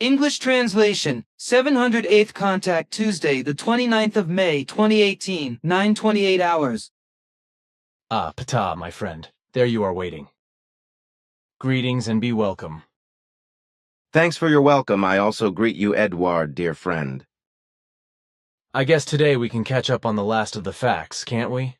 English translation, 708th contact Tuesday, the 29th of May, 2018, 9:28 hours. Ah, Ptaah, my friend. There you are waiting. Greetings and be welcome. Thanks for your welcome. I also greet you, Edward, dear friend. I guess today we can catch up on the last of the facts, can't we?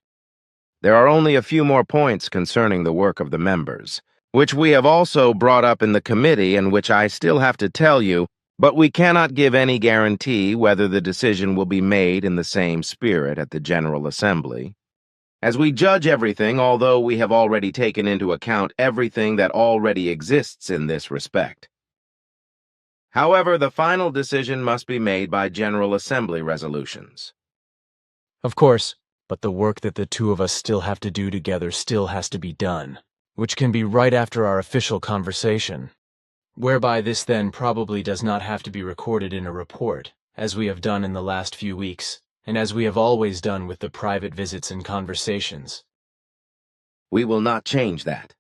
There are only a few more points concerning the work of the members, which we have also brought up in the committee and which I still have to tell you, but we cannot give any guarantee whether the decision will be made in the same spirit at the General Assembly. As we judge everything, although we have already taken into account everything that already exists in this respect. However, the final decision must be made by General Assembly resolutions. Of course, but the work that the two of us still have to do together still has to be done, which can be right after our official conversation, whereby this then probably does not have to be recorded in a report, as we have done in the last few weeks, and as we have always done with the private visits and conversations. We will not change that.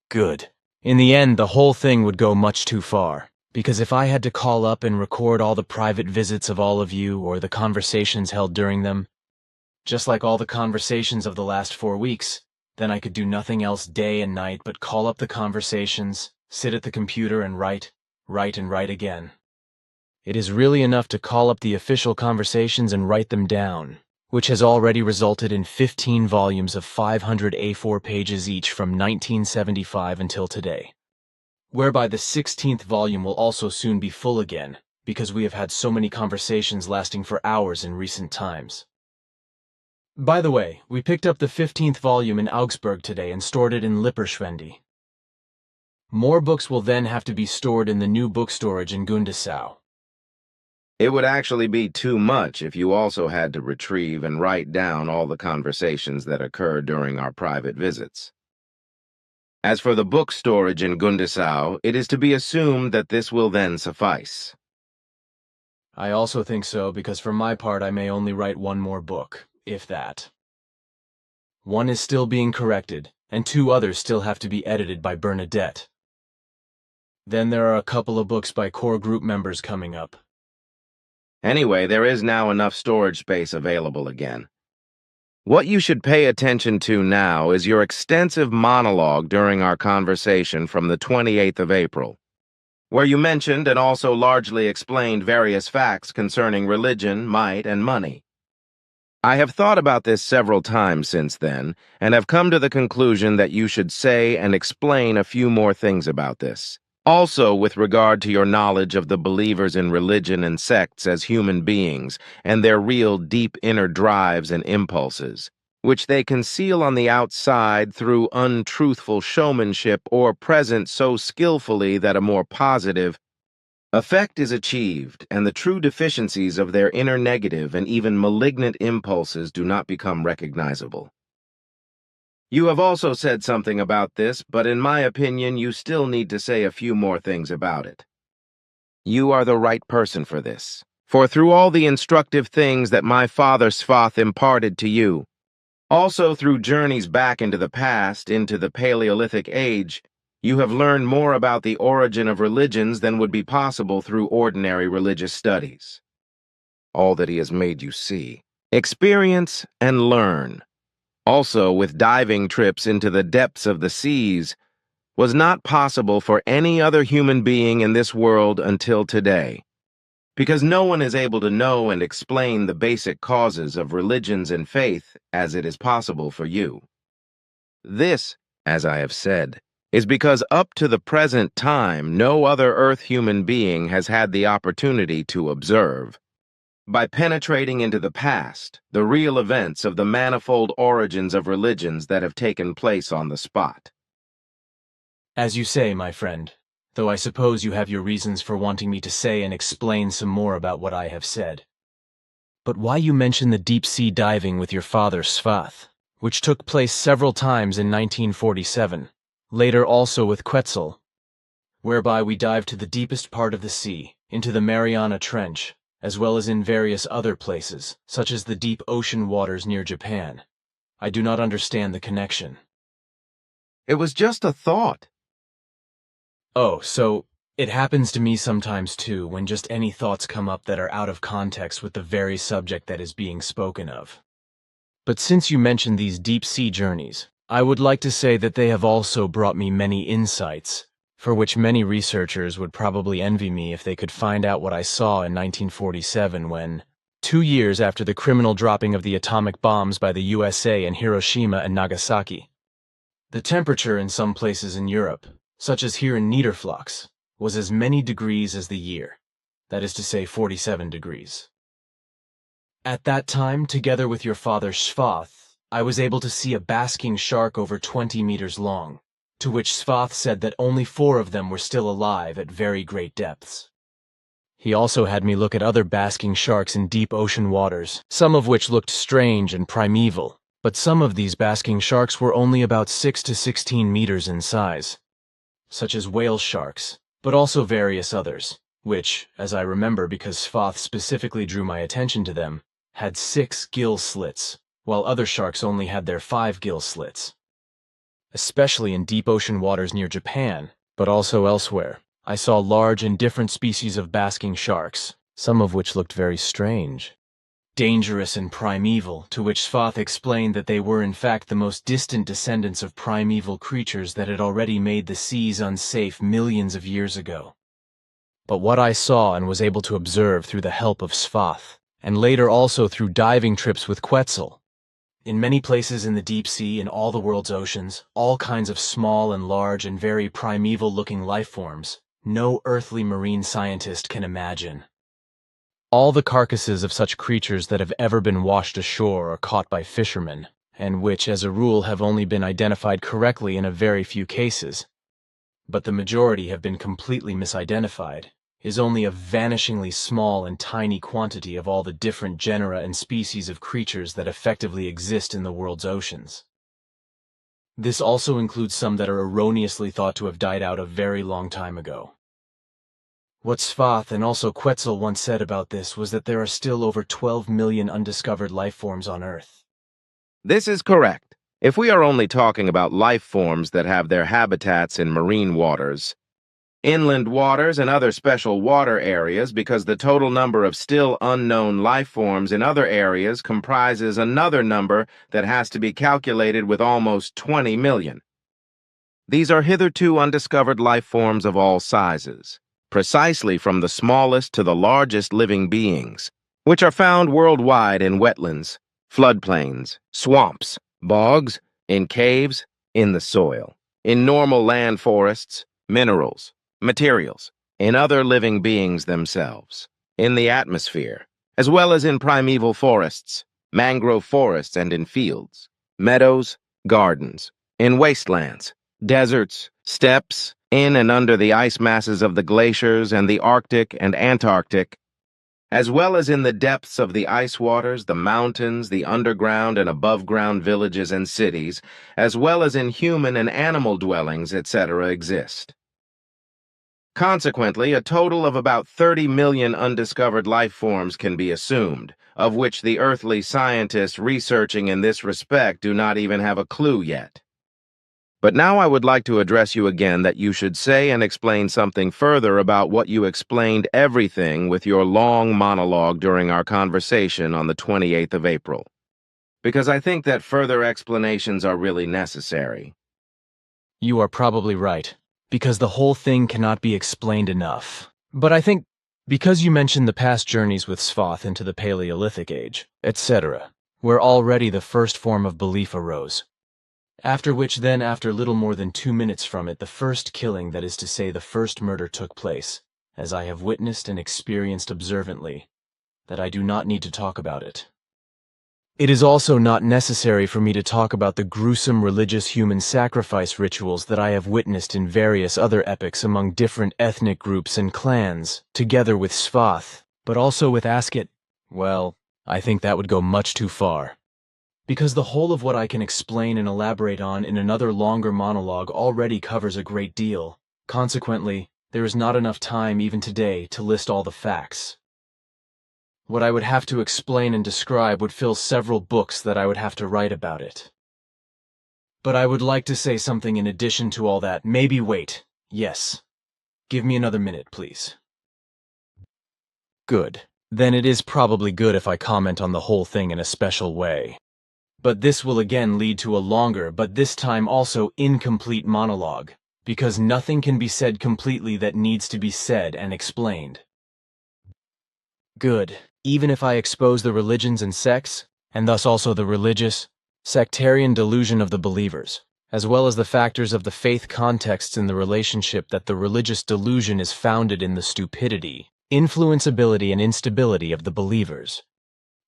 Good. In the end, the whole thing would go much too far. Because if I had to call up and record all the private visits of all of you or the conversations held during them, just like all the conversations of the last 4 weeks, then I could do nothing else day and night but call up the conversations, sit at the computer and write and write again. It is really enough to call up the official conversations and write them down, which has already resulted in 15 volumes of 500 A4 pages each from 1975 until today. Whereby the 16th volume will also soon be full again, because we have had so many conversations lasting for hours in recent times. By the way, we picked up the 15th volume in Augsburg today and stored it in Lipperschwende. More books will then have to be stored in the new book storage in Gundisau. It would actually be too much if you also had to retrieve and write down all the conversations that occurred during our private visits. As for the book storage in Gundisau, it is to be assumed that this will then suffice. I also think so, because for my part I may only write one more book, if that. One is still being corrected, and 2 others still have to be edited by Bernadette. Then there are a couple of books by core group members coming up. Anyway, there is now enough storage space available again. What you should pay attention to now is your extensive monologue during our conversation from the 28th of April, where you mentioned and also largely explained various facts concerning religion, might, and money. I have thought about this several times since then, and have come to the conclusion that you should say and explain a few more things about this. Also, with regard to your knowledge of the believers in religion and sects as human beings and their real deep inner drives and impulses, which they conceal on the outside through untruthful showmanship or present so skillfully that a more positive effect is achieved, and the true deficiencies of their inner negative and even malignant impulses do not become recognizable. You have also said something about this, but in my opinion, you still need to say a few more things about it. You are the right person for this, for through all the instructive things that my father Svath imparted to you, also through journeys back into the past, into the Paleolithic age, you have learned more about the origin of religions than would be possible through ordinary religious studies. All that he has made you see, experience, and learn, also with diving trips into the depths of the seas, was not possible for any other human being in this world until today, because no one is able to know and explain the basic causes of religions and faith as it is possible for you. This, as I have said, is because up to the present time no other Earth human being has had the opportunity to observe, by penetrating into the past, the real events of the manifold origins of religions that have taken place on the spot. As you say, my friend, though I suppose you have your reasons for wanting me to say and explain some more about what I have said. But why you mention the deep-sea diving with your father Svath, which took place several times in 1947, later also with Quetzal, whereby we dived to the deepest part of the sea, into the Mariana Trench, as well as in various other places, such as the deep ocean waters near Japan. I do not understand the connection. It was just a thought. Oh, so It happens to me sometimes too, when just any thoughts come up that are out of context with the very subject that is being spoken of. But since you mentioned these deep-sea journeys, I would like to say that they have also brought me many insights, for which many researchers would probably envy me if they could find out what I saw in 1947 when, 2 years after the criminal dropping of the atomic bombs by the USA in Hiroshima and Nagasaki, the temperature in some places in Europe, such as here in Niederflachs, was as many degrees as the year, that is to say 47 degrees. At that time, together with your father Svath, I was able to see a basking shark over 20 meters long, to which Svath said that only 4 of them were still alive at very great depths. He also had me look at other basking sharks in deep ocean waters, some of which looked strange and primeval, but some of these basking sharks were only about 6 to 16 meters in size, such as whale sharks, but also various others, which, as I remember because Svath specifically drew my attention to them, had 6 gill slits, while other sharks only had their 5 gill slits. Especially in deep ocean waters near Japan, but also elsewhere, I saw large and different species of basking sharks, some of which looked very strange, dangerous and primeval, to which Svath explained that they were in fact the most distant descendants of primeval creatures that had already made the seas unsafe millions of years ago. But what I saw and was able to observe through the help of Svath, and later also through diving trips with Quetzal, in many places in the deep sea in all the world's oceans, all kinds of small and large and very primeval-looking life forms, no earthly marine scientist can imagine. All the carcasses of such creatures that have ever been washed ashore or caught by fishermen, and which as a rule have only been identified correctly in a very few cases, but the majority have been completely misidentified, is only a vanishingly small and tiny quantity of all the different genera and species of creatures that effectively exist in the world's oceans. This also includes some that are erroneously thought to have died out a very long time ago. What Svath and also Quetzal once said about this was that there are still over 12 million undiscovered life forms on Earth. This is correct. If we are only talking about life forms that have their habitats in marine waters, inland waters, and other special water areas, because the total number of still unknown life forms in other areas comprises another number that has to be calculated with almost 20 million. These are hitherto undiscovered life forms of all sizes, precisely from the smallest to the largest living beings, which are found worldwide in wetlands, floodplains, swamps, bogs, in caves, in the soil, in normal land forests, minerals, materials, in other living beings themselves, in the atmosphere, as well as in primeval forests, mangrove forests, and in fields, meadows, gardens, in wastelands, deserts, steppes, in and under the ice masses of the glaciers and the Arctic and Antarctic, as well as in the depths of the ice waters, the mountains, the underground and above-ground villages and cities, as well as in human and animal dwellings, etc. exist. Consequently, a total of about 30 million undiscovered life forms can be assumed, of which the earthly scientists researching in this respect do not even have a clue yet. But now I would like to address you again that you should say and explain something further about what you explained everything with your long monologue during our conversation on the 28th of April, because I think that further explanations are really necessary. You are probably right, because the whole thing cannot be explained enough. But I think, because you mentioned the past journeys with Svath into the Paleolithic age, etc., where already the first form of belief arose, after which then after little more than 2 minutes from it the first killing, that is to say the first murder, took place, as I have witnessed and experienced observantly, that I do not need to talk about it. It is also not necessary for me to talk about the gruesome religious human sacrifice rituals that I have witnessed in various other epochs among different ethnic groups and clans, together with Svath, but also with Asket. Well, I think that would go much too far, because the whole of what I can explain and elaborate on in another longer monologue already covers a great deal. Consequently, there is not enough time even today to list all the facts. What I would have to explain and describe would fill several books that I would have to write about it. But I would like to say something in addition to all that. Maybe wait. Yes. Give me another minute, please. Good. Then it is probably good if I comment on the whole thing in a special way. But this will again lead to a longer, but this time also incomplete monologue, because nothing can be said completely that needs to be said and explained. Good. Even if I expose the religions and sects, and thus also the religious, sectarian delusion of the believers, as well as the factors of the faith contexts in the relationship that the religious delusion is founded in the stupidity, influenceability, and instability of the believers.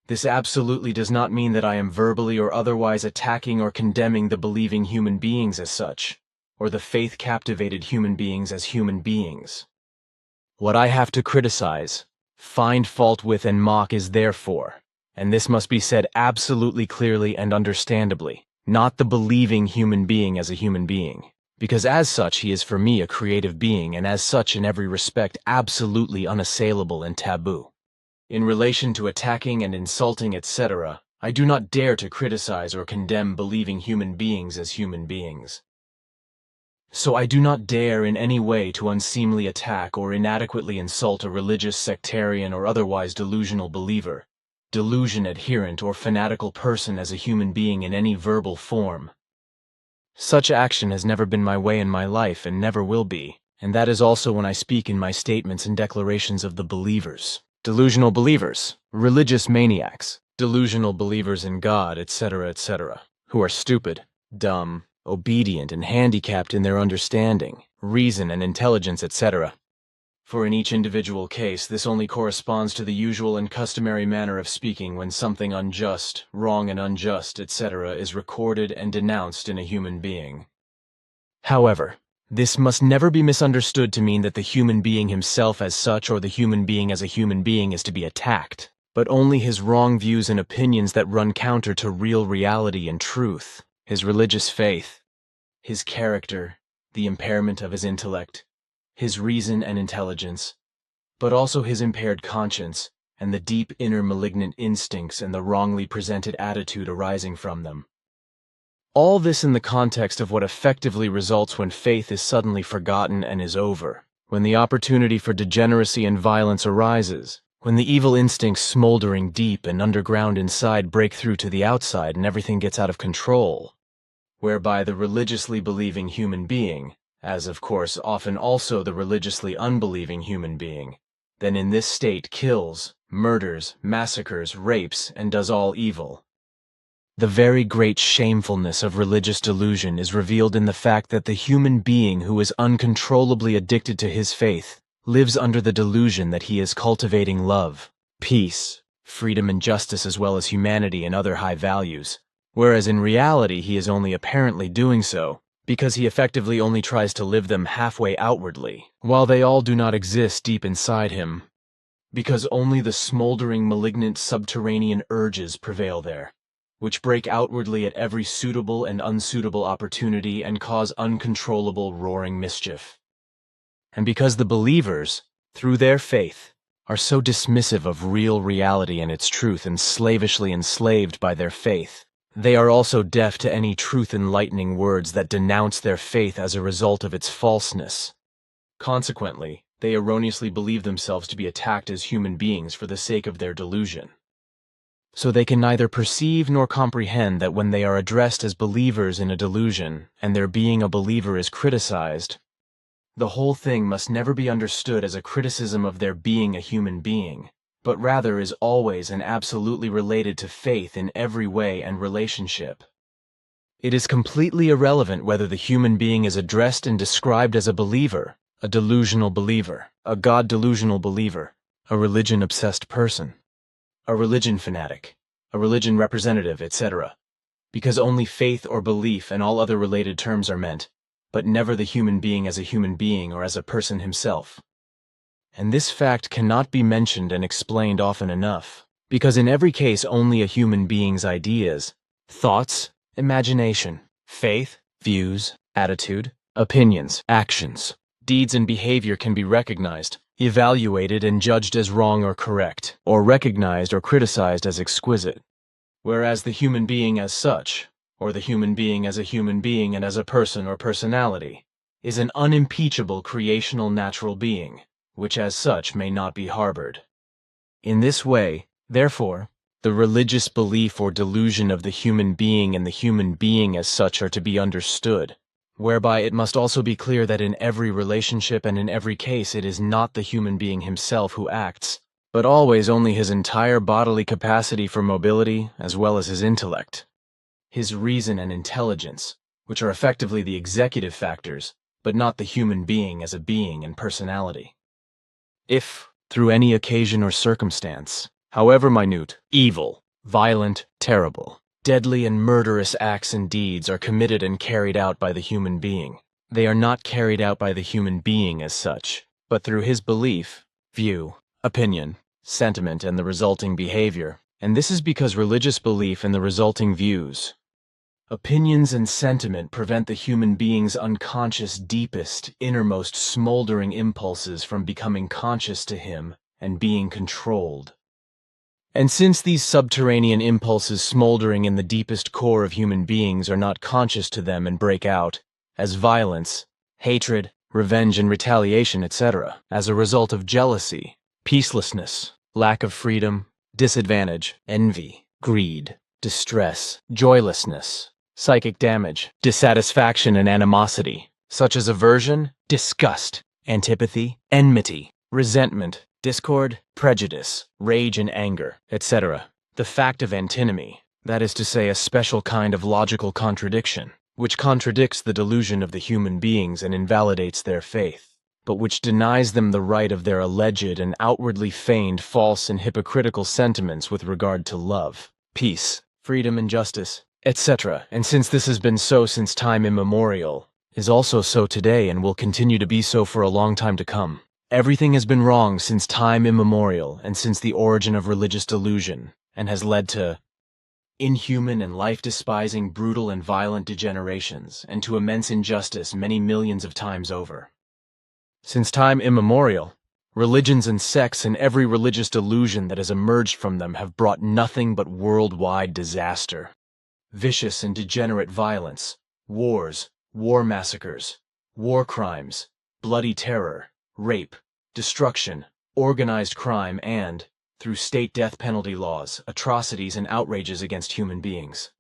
This absolutely does not mean that I am verbally or otherwise attacking or condemning the believing human beings as such, or the faith-captivated human beings as human beings. What I have to criticize, find fault with, and mock is therefore, and this must be said absolutely clearly and understandably, not the believing human being as a human being, because as such he is for me a creative being and as such in every respect absolutely unassailable and taboo. In relation to attacking and insulting, etc., I do not dare to criticize or condemn believing human beings as human beings. So I do not dare in any way to unseemly attack or inadequately insult a religious, sectarian, or otherwise delusional believer, delusion adherent, or fanatical person as a human being in any verbal form. Such action has never been my way in my life and never will be, and that is also when I speak in my statements and declarations of the believers. Delusional believers, religious maniacs, delusional believers in God, etc., etc., who are stupid, dumb, obedient, and handicapped in their understanding, reason, and intelligence, etc. For in each individual case, this only corresponds to the usual and customary manner of speaking when something unjust, wrong and unjust, etc., is recorded and denounced in a human being. However, this must never be misunderstood to mean that the human being himself as such or the human being as a human being is to be attacked, but only his wrong views and opinions that run counter to real reality and truth, his religious faith, his character, the impairment of his intellect, his reason and intelligence, but also his impaired conscience and the deep inner malignant instincts and the wrongly presented attitude arising from them. All this in the context of what effectively results when faith is suddenly forgotten and is over, when the opportunity for degeneracy and violence arises, when the evil instincts smoldering deep and underground inside break through to the outside and everything gets out of control, whereby the religiously believing human being, as of course often also the religiously unbelieving human being, then in this state kills, murders, massacres, rapes, and does all evil. The very great shamefulness of religious delusion is revealed in the fact that the human being who is uncontrollably addicted to his faith lives under the delusion that he is cultivating love, peace, freedom and justice as well as humanity and other high values, whereas in reality he is only apparently doing so because he effectively only tries to live them halfway outwardly, while they all do not exist deep inside him, because only the smoldering malignant subterranean urges prevail there, which break outwardly at every suitable and unsuitable opportunity and cause uncontrollable roaring mischief. And because the believers, through their faith, are so dismissive of real reality and its truth and slavishly enslaved by their faith, they are also deaf to any truth-enlightening words that denounce their faith as a result of its falseness. Consequently, they erroneously believe themselves to be attacked as human beings for the sake of their delusion. So they can neither perceive nor comprehend that when they are addressed as believers in a delusion, and their being a believer is criticized, the whole thing must never be understood as a criticism of their being a human being, but rather is always and absolutely related to faith in every way and relationship. It is completely irrelevant whether the human being is addressed and described as a believer, a delusional believer, a God-delusional believer, a religion-obsessed person, a religion fanatic, a religion representative, etc., because only faith or belief and all other related terms are meant, but never the human being as a human being or as a person himself. And this fact cannot be mentioned and explained often enough, because in every case only a human being's ideas, thoughts, imagination, faith, views, attitude, opinions, actions, deeds and behavior can be recognized, evaluated and judged as wrong or correct, or recognized or criticized as exquisite. Whereas the human being as such, or the human being as a human being and as a person or personality, is an unimpeachable creational natural being, which as such may not be harbored. In this way, therefore, the religious belief or delusion of the human being and the human being as such are to be understood, whereby it must also be clear that in every relationship and in every case it is not the human being himself who acts, but always only his entire bodily capacity for mobility as well as his intellect, his reason and intelligence, which are effectively the executive factors, but not the human being as a being and personality. If, through any occasion or circumstance, however minute, evil, violent, terrible, deadly and murderous acts and deeds are committed and carried out by the human being, they are not carried out by the human being as such, but through his belief, view, opinion, sentiment, and the resulting behavior, and this is because religious belief and the resulting views, opinions, and sentiment prevent the human being's unconscious, deepest, innermost, smoldering impulses from becoming conscious to him and being controlled. And since these subterranean impulses smoldering in the deepest core of human beings are not conscious to them and break out, as violence, hatred, revenge and retaliation, etc., as a result of jealousy, peacelessness, lack of freedom, disadvantage, envy, greed, distress, joylessness, psychic damage, dissatisfaction and animosity, such as aversion, disgust, antipathy, enmity, resentment, discord, prejudice, rage and anger, etc. The fact of antinomy, that is to say a special kind of logical contradiction, which contradicts the delusion of the human beings and invalidates their faith, but which denies them the right of their alleged and outwardly feigned false and hypocritical sentiments with regard to love, peace, freedom and justice, etc. And since this has been so since time immemorial, is also so today and will continue to be so for a long time to come. Everything has been wrong since time immemorial and since the origin of religious delusion, and has led to inhuman and life-despising, brutal and violent degenerations, and to immense injustice many millions of times over. Since time immemorial, religions and sects and every religious delusion that has emerged from them have brought nothing but worldwide disaster, vicious and degenerate violence, wars, war massacres, war crimes, bloody terror, rape, destruction, organized crime, and, through state death penalty laws, atrocities and outrages against human beings.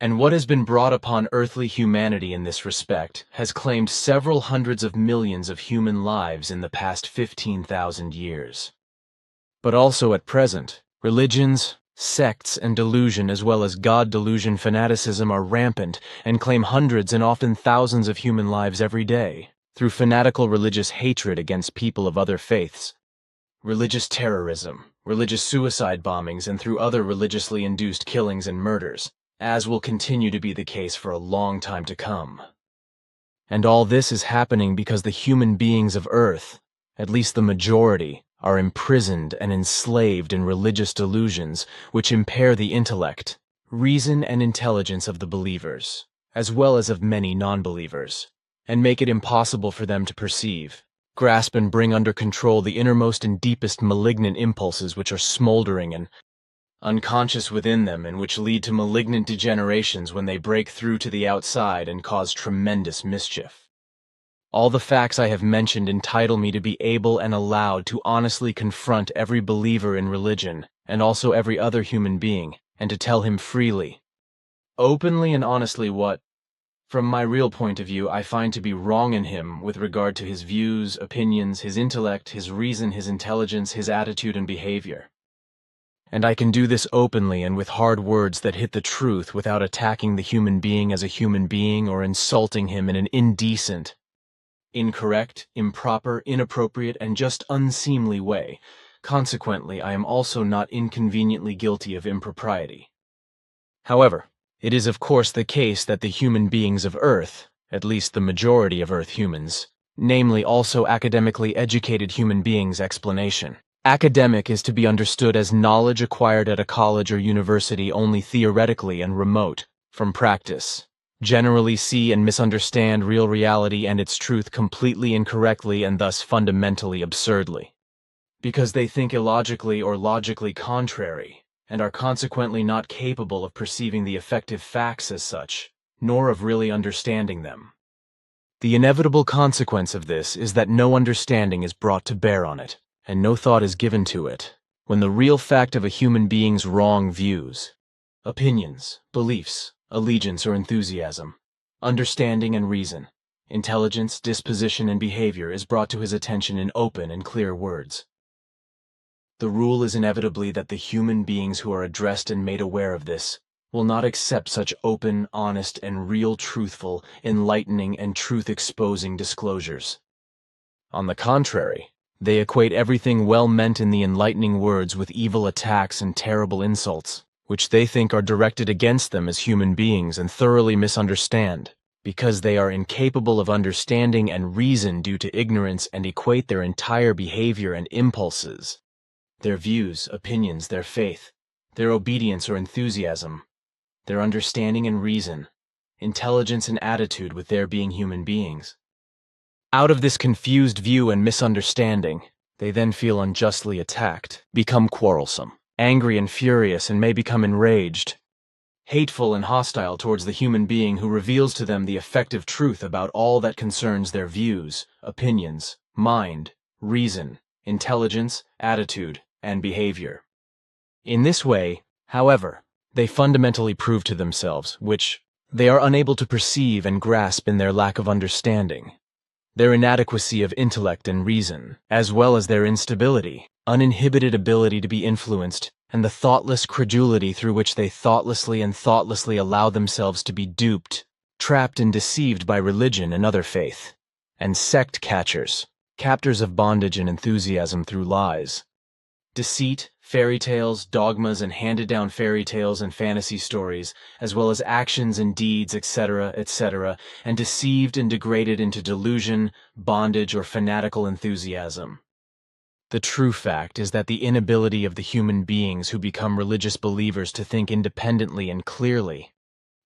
And what has been brought upon earthly humanity in this respect has claimed several hundreds of millions of human lives in the past 15,000 years. But also at present, religions, sects, and delusion as well as God delusion fanaticism are rampant and claim hundreds and often thousands of human lives every day, through fanatical religious hatred against people of other faiths, religious terrorism, religious suicide bombings, and through other religiously induced killings and murders, as will continue to be the case for a long time to come. And all this is happening because the human beings of Earth, at least the majority, are imprisoned and enslaved in religious delusions which impair the intellect, reason, and intelligence of the believers, as well as of many non-believers, and make it impossible for them to perceive, grasp, and bring under control the innermost and deepest malignant impulses which are smoldering and unconscious within them and which lead to malignant degenerations when they break through to the outside and cause tremendous mischief. All the facts I have mentioned entitle me to be able and allowed to honestly confront every believer in religion and also every other human being, and to tell him freely, openly and honestly what, from my real point of view, I find to be wrong in him with regard to his views, opinions, his intellect, his reason, his intelligence, his attitude and behavior. And I can do this openly and with hard words that hit the truth without attacking the human being as a human being or insulting him in an indecent, incorrect, improper, inappropriate, and just unseemly way. Consequently, I am also not inconveniently guilty of impropriety. However, it is of course the case that the human beings of Earth, at least the majority of Earth humans, namely also academically educated human beings, explanation. Academic is to be understood as knowledge acquired at a college or university only theoretically and remote from practice, generally see and misunderstand real reality and its truth completely incorrectly and thus fundamentally absurdly, because they think illogically or logically contrary, and are consequently not capable of perceiving the effective facts as such, nor of really understanding them. The inevitable consequence of this is that no understanding is brought to bear on it, and no thought is given to it, when the real fact of a human being's wrong views, opinions, beliefs, allegiance or enthusiasm, understanding and reason, intelligence, disposition, and behavior is brought to his attention in open and clear words. The rule is inevitably that the human beings who are addressed and made aware of this will not accept such open, honest, and real truthful, enlightening, and truth-exposing disclosures. On the contrary, they equate everything well meant in the enlightening words with evil attacks and terrible insults, which they think are directed against them as human beings and thoroughly misunderstand, because they are incapable of understanding and reason due to ignorance and equate their entire behavior and impulses, their views, opinions, their faith, their obedience or enthusiasm, their understanding and reason, intelligence and attitude with their being human beings. Out of this confused view and misunderstanding, they then feel unjustly attacked, become quarrelsome, angry and furious, and may become enraged, hateful and hostile towards the human being who reveals to them the effective truth about all that concerns their views, opinions, mind, reason, intelligence, attitude, and behavior. In this way, however, they fundamentally prove to themselves, which they are unable to perceive and grasp in their lack of understanding, their inadequacy of intellect and reason, as well as their instability, uninhibited ability to be influenced, and the thoughtless credulity through which they thoughtlessly allow themselves to be duped, trapped and deceived by religion and other faith, and sect catchers, captors of bondage and enthusiasm through lies, deceit, fairy tales, dogmas, and handed-down fairy tales and fantasy stories, as well as actions and deeds, etc., etc., and deceived and degraded into delusion, bondage, or fanatical enthusiasm. The true fact is that the inability of the human beings who become religious believers to think independently and clearly,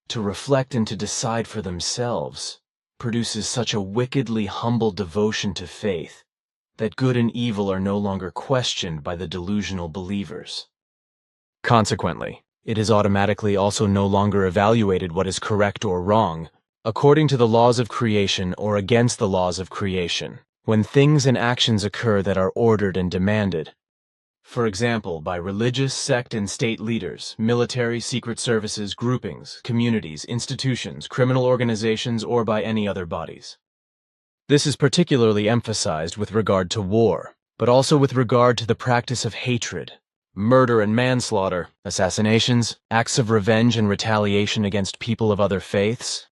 to reflect and to decide for themselves, produces such a wickedly humble devotion to faith that good and evil are no longer questioned by the delusional believers. Consequently, it is automatically also no longer evaluated what is correct or wrong, according to the laws of creation or against the laws of creation, when things and actions occur that are ordered and demanded. For example, by religious, sect, and state leaders, military, secret services, groupings, communities, institutions, criminal organizations, or by any other bodies. This is particularly emphasized with regard to war, but also with regard to the practice of hatred, murder and manslaughter, assassinations, acts of revenge and retaliation against people of other faiths,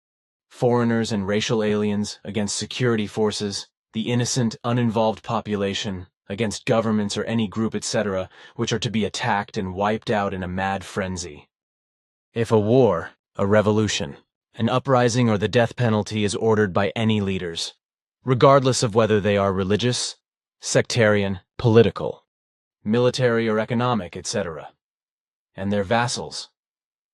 foreigners and racial aliens, against security forces, the innocent, uninvolved population, against governments or any group, etc., which are to be attacked and wiped out in a mad frenzy. If a war, a revolution, an uprising, or the death penalty is ordered by any leaders, regardless of whether they are religious, sectarian, political, military or economic, etc., and their vassals,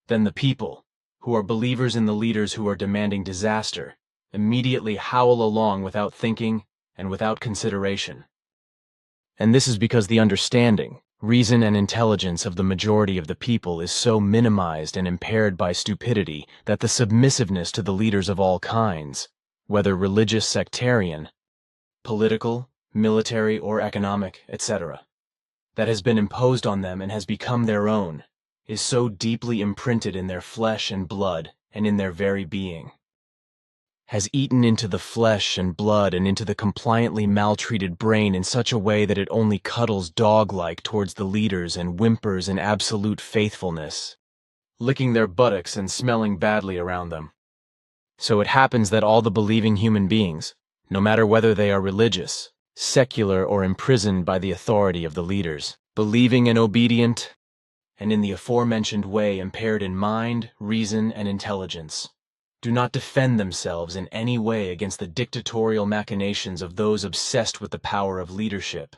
then the people, who are believers in the leaders who are demanding disaster, immediately howl along without thinking and without consideration. And this is because the understanding, reason, and intelligence of the majority of the people is so minimized and impaired by stupidity that the submissiveness to the leaders of all kinds, whether religious, sectarian, political, military, or economic, etc., that has been imposed on them and has become their own, is so deeply imprinted in their flesh and blood and in their very being, has eaten into the flesh and blood and into the compliantly maltreated brain in such a way that it only cuddles dog-like towards the leaders and whimpers in absolute faithfulness, licking their buttocks and smelling badly around them. So it happens that all the believing human beings, no matter whether they are religious, secular, or imprisoned by the authority of the leaders, believing and obedient, and in the aforementioned way impaired in mind, reason, and intelligence, do not defend themselves in any way against the dictatorial machinations of those obsessed with the power of leadership.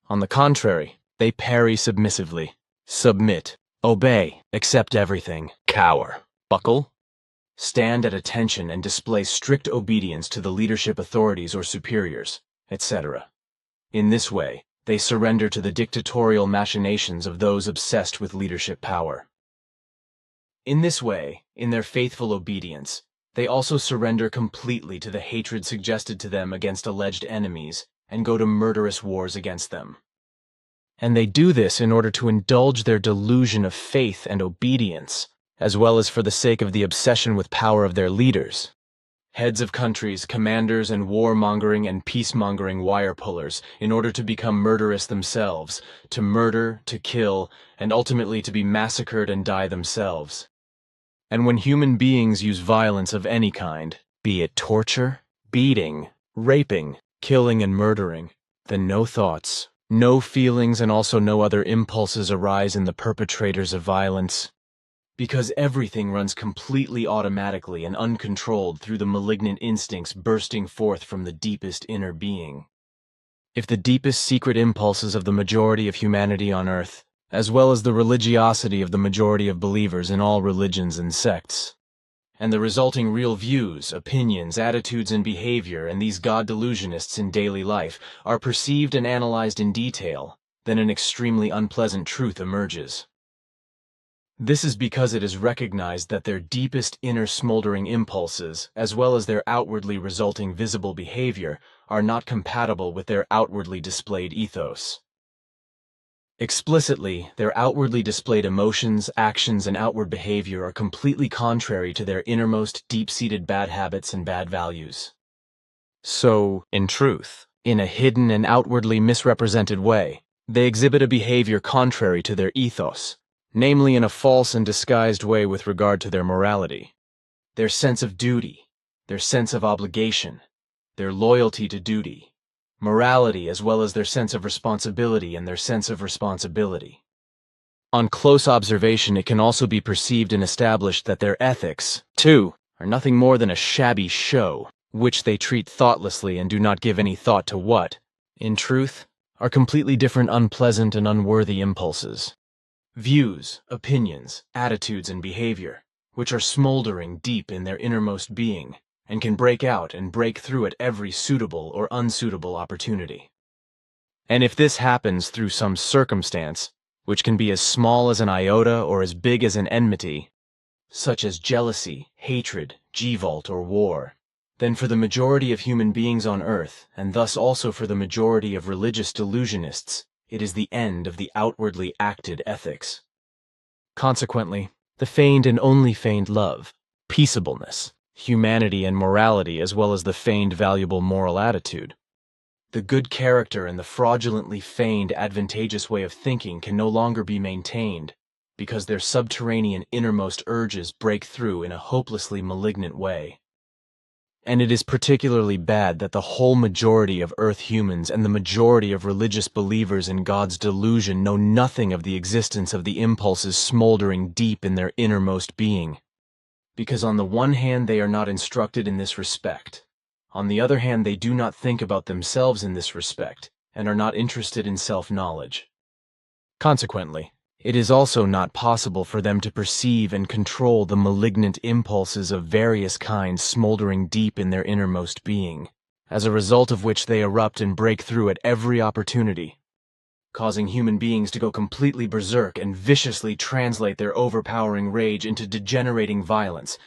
On the contrary, they parry submissively, submit, obey, accept everything, cower, buckle, stand at attention, and display strict obedience to the leadership authorities or superiors, etc. In this way, they surrender to the dictatorial machinations of those obsessed with leadership power. In this way, in their faithful obedience, They also surrender completely to the hatred suggested to them against alleged enemies and go to murderous wars against them. And they do this in order to indulge their delusion of faith and obedience, as well as for the sake of the obsession with power of their leaders. Heads of countries, commanders, and warmongering and peacemongering wire pullers, in order to become murderous themselves, to murder, to kill, and ultimately to be massacred and die themselves. And when human beings use violence of any kind, be it torture, beating, raping, killing, and murdering, then no thoughts, no feelings, and also no other impulses arise in the perpetrators of violence, because everything runs completely automatically and uncontrolled through the malignant instincts bursting forth from the deepest inner being. If the deepest secret impulses of the majority of humanity on earth, as well as the religiosity of the majority of believers in all religions and sects, and the resulting real views, opinions, attitudes, and behavior in these God delusionists in daily life are perceived and analyzed in detail, then an extremely unpleasant truth emerges. This is because it is recognized that their deepest inner smoldering impulses, as well as their outwardly resulting visible behavior, are not compatible with their outwardly displayed ethos. Explicitly, their outwardly displayed emotions, actions, and outward behavior are completely contrary to their innermost deep-seated bad habits and bad values. So, in truth, in a hidden and outwardly misrepresented way, they exhibit a behavior contrary to their ethos, namely in a false and disguised way with regard to their morality, their sense of duty, their sense of obligation, their loyalty to duty, morality, as well as their sense of responsibility and their sense of responsibility. On close observation, it can also be perceived and established that their ethics, too, are nothing more than a shabby show, which they treat thoughtlessly and do not give any thought to what, in truth, are completely different unpleasant and unworthy impulses. Views, opinions, attitudes, and behavior, which are smoldering deep in their innermost being, and can break out and break through at every suitable or unsuitable opportunity. And if this happens through some circumstance, which can be as small as an iota or as big as an enmity, such as jealousy, hatred, revolt, or war, then for the majority of human beings on earth, and thus also for the majority of religious delusionists, it is the end of the outwardly acted ethics. Consequently, the feigned and only feigned love, peaceableness, humanity, and morality, as well as the feigned valuable moral attitude, the good character and the fraudulently feigned advantageous way of thinking can no longer be maintained, because their subterranean innermost urges break through in a hopelessly malignant way. And it is particularly bad that the whole majority of Earth humans and the majority of religious believers in God's delusion know nothing of the existence of the impulses smoldering deep in their innermost being. Because on the one hand they are not instructed in this respect, on the other hand they do not think about themselves in this respect, and are not interested in self-knowledge. Consequently, it is also not possible for them to perceive and control the malignant impulses of various kinds smoldering deep in their innermost being, as a result of which they erupt and break through at every opportunity, causing human beings to go completely berserk and viciously translate their overpowering rage into degenerating violence,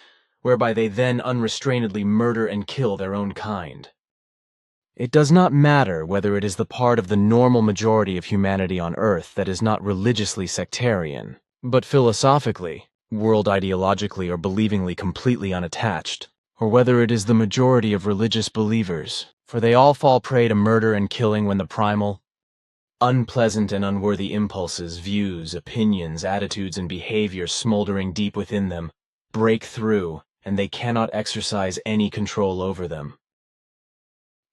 whereby they then unrestrainedly murder and kill their own kind. It does not matter whether it is the part of the normal majority of humanity on Earth that is not religiously sectarian, but philosophically, world ideologically, or believingly completely unattached, or whether it is the majority of religious believers, for they all fall prey to murder and killing when the primal, unpleasant and unworthy impulses, views, opinions, attitudes, and behavior smoldering deep within them break through, and they cannot exercise any control over them.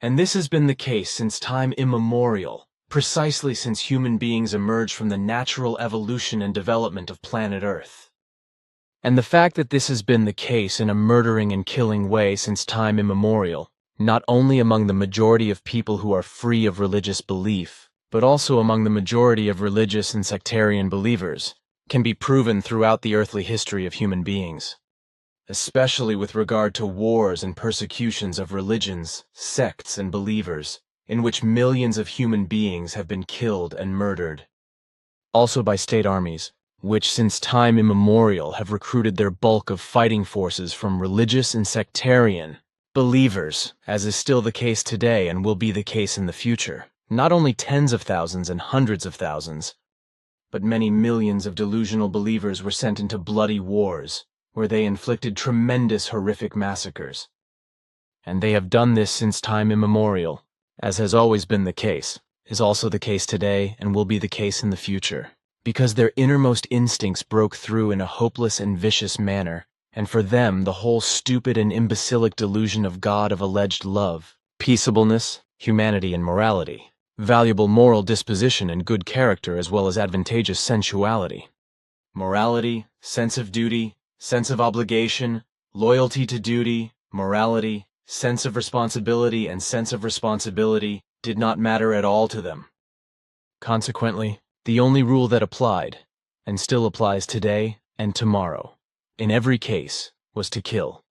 And this has been the case since time immemorial, precisely since human beings emerged from the natural evolution and development of planet Earth. And the fact that this has been the case in a murdering and killing way since time immemorial, not only among the majority of people who are free of religious belief, but also among the majority of religious and sectarian believers, can be proven throughout the earthly history of human beings, especially with regard to wars and persecutions of religions, sects, and believers, in which millions of human beings have been killed and murdered. Also by state armies, which since time immemorial have recruited their bulk of fighting forces from religious and sectarian believers, as is still the case today and will be the case in the future. Not only tens of thousands and hundreds of thousands, but many millions of delusional believers were sent into bloody wars, where they inflicted tremendous horrific massacres. And they have done this since time immemorial, as has always been the case, is also the case today and will be the case in the future, because their innermost instincts broke through in a hopeless and vicious manner, and for them the whole stupid and imbecilic delusion of God of alleged love, peaceableness, humanity and morality, valuable moral disposition and good character as well as advantageous sensuality, morality, sense of duty, sense of obligation, loyalty to duty, morality, sense of responsibility and sense of responsibility did not matter at all to them. Consequently, the only rule that applied, and still applies today and tomorrow, in every case, was to kill.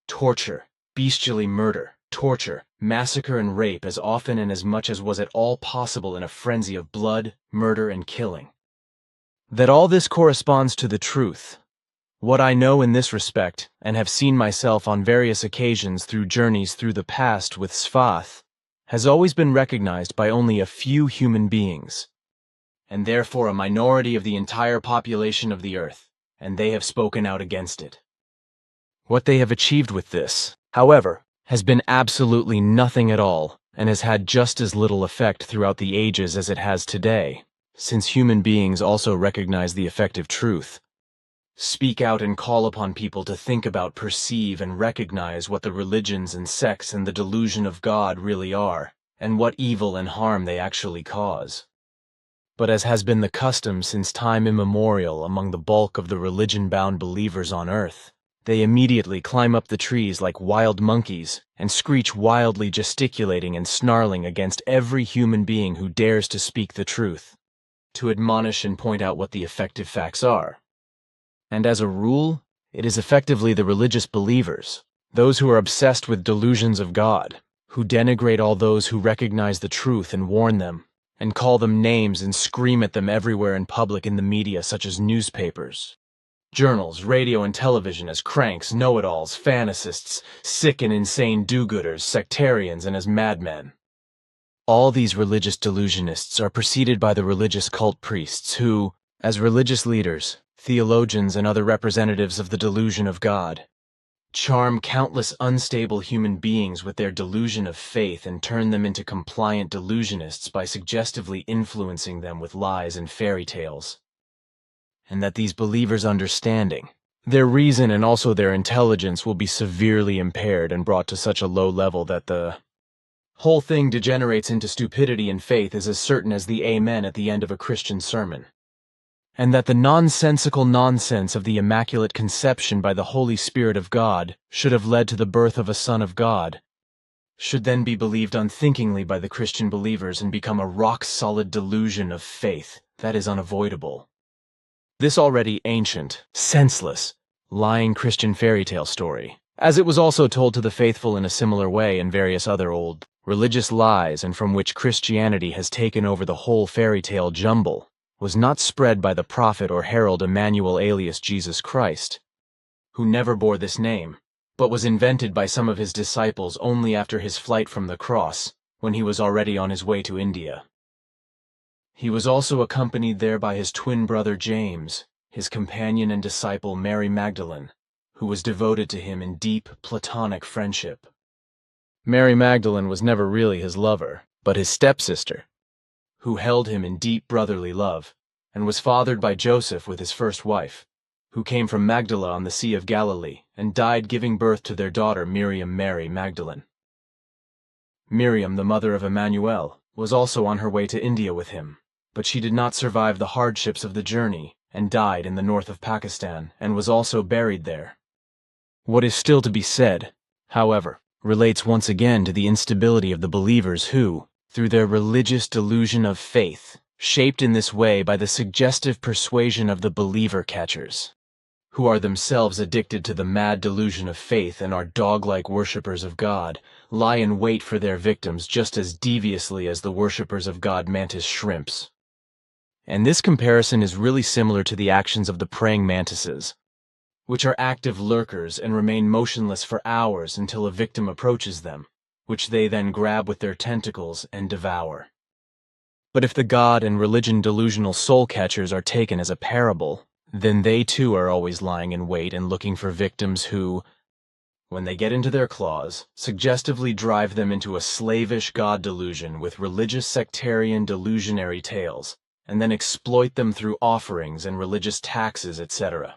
Torture, bestially murder, torture, massacre and rape as often and as much as was at all possible in a frenzy of blood, murder and killing. That all this corresponds to the truth. What I know in this respect, and have seen myself on various occasions through journeys through the past with Sfath, has always been recognized by only a few human beings, and therefore a minority of the entire population of the earth, and they have spoken out against it. What they have achieved with this, however, has been absolutely nothing at all, and has had just as little effect throughout the ages as it has today, since human beings also recognize the effective truth. Speak out and call upon people to think about, perceive, and recognize what the religions and sects and the delusion of God really are, and what evil and harm they actually cause. But as has been the custom since time immemorial among the bulk of the religion-bound believers on earth, they immediately climb up the trees like wild monkeys and screech wildly, gesticulating and snarling against every human being who dares to speak the truth, to admonish and point out what the effective facts are. And as a rule, it is effectively the religious believers, those who are obsessed with delusions of God, who denigrate all those who recognize the truth and warn them, and call them names and scream at them everywhere in public in the media such as newspapers, journals, radio and television as cranks, know-it-alls, fantasists, sick and insane do-gooders, sectarians, and as madmen. All these religious delusionists are preceded by the religious cult priests who, as religious leaders, theologians, and other representatives of the delusion of God, charm countless unstable human beings with their delusion of faith and turn them into compliant delusionists by suggestively influencing them with lies and fairy tales. And that these believers' understanding, their reason and also their intelligence will be severely impaired and brought to such a low level that the whole thing degenerates into stupidity and faith is as certain as the amen at the end of a Christian sermon. And that the nonsensical nonsense of the Immaculate Conception by the Holy Spirit of God should have led to the birth of a Son of God, should then be believed unthinkingly by the Christian believers and become a rock-solid delusion of faith that is unavoidable. This already ancient, senseless, lying Christian fairy tale story, as it was also told to the faithful in a similar way in various other old religious lies and from which Christianity has taken over the whole fairy tale jumble, was not spread by the prophet or herald Emmanuel alias Jesus Christ, who never bore this name, but was invented by some of his disciples only after his flight from the cross, when he was already on his way to India. He was also accompanied there by his twin brother James, his companion and disciple Mary Magdalene, who was devoted to him in deep platonic friendship. Mary Magdalene was never really his lover, but his stepsister, who held him in deep brotherly love, and was fathered by Joseph with his first wife, who came from Magdala on the Sea of Galilee, and died giving birth to their daughter Miriam Mary Magdalene. Miriam, the mother of Emmanuel, was also on her way to India with him, but she did not survive the hardships of the journey, and died in the north of Pakistan, and was also buried there. What is still to be said, however, relates once again to the instability of the believers who, through their religious delusion of faith, shaped in this way by the suggestive persuasion of the believer-catchers, who are themselves addicted to the mad delusion of faith and are dog-like worshippers of God, lie in wait for their victims just as deviously as the worshippers of God mantis shrimps. And this comparison is really similar to the actions of the praying mantises, which are active lurkers and remain motionless for hours until a victim approaches them, which they then grab with their tentacles and devour. But if the God and religion delusional soul catchers are taken as a parable, then they too are always lying in wait and looking for victims who, when they get into their claws, suggestively drive them into a slavish God delusion with religious sectarian delusionary tales, and then exploit them through offerings and religious taxes, etc.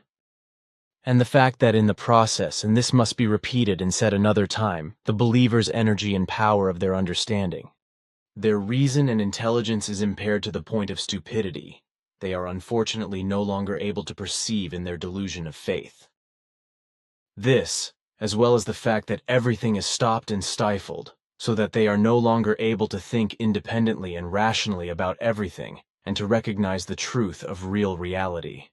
And the fact that in the process, and this must be repeated and said another time, the believer's energy and power of their understanding, their reason and intelligence is impaired to the point of stupidity. They are unfortunately no longer able to perceive in their delusion of faith. This, as well as the fact that everything is stopped and stifled, so that they are no longer able to think independently and rationally about everything, and to recognize the truth of real reality.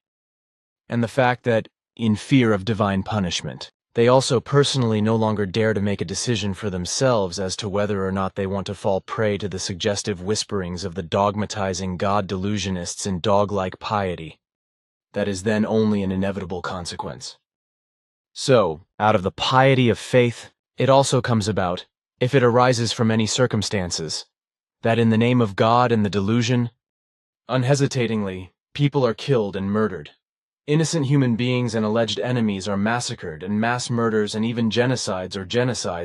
And the fact that, in fear of divine punishment, they also personally no longer dare to make a decision for themselves as to whether or not they want to fall prey to the suggestive whisperings of the dogmatizing God delusionists in dog-like piety. That is then only an inevitable consequence. So, out of the piety of faith, it also comes about, if it arises from any circumstances, that in the name of God and the delusion, unhesitatingly, people are killed and murdered. Innocent human beings and alleged enemies are massacred, and mass murders and even genocides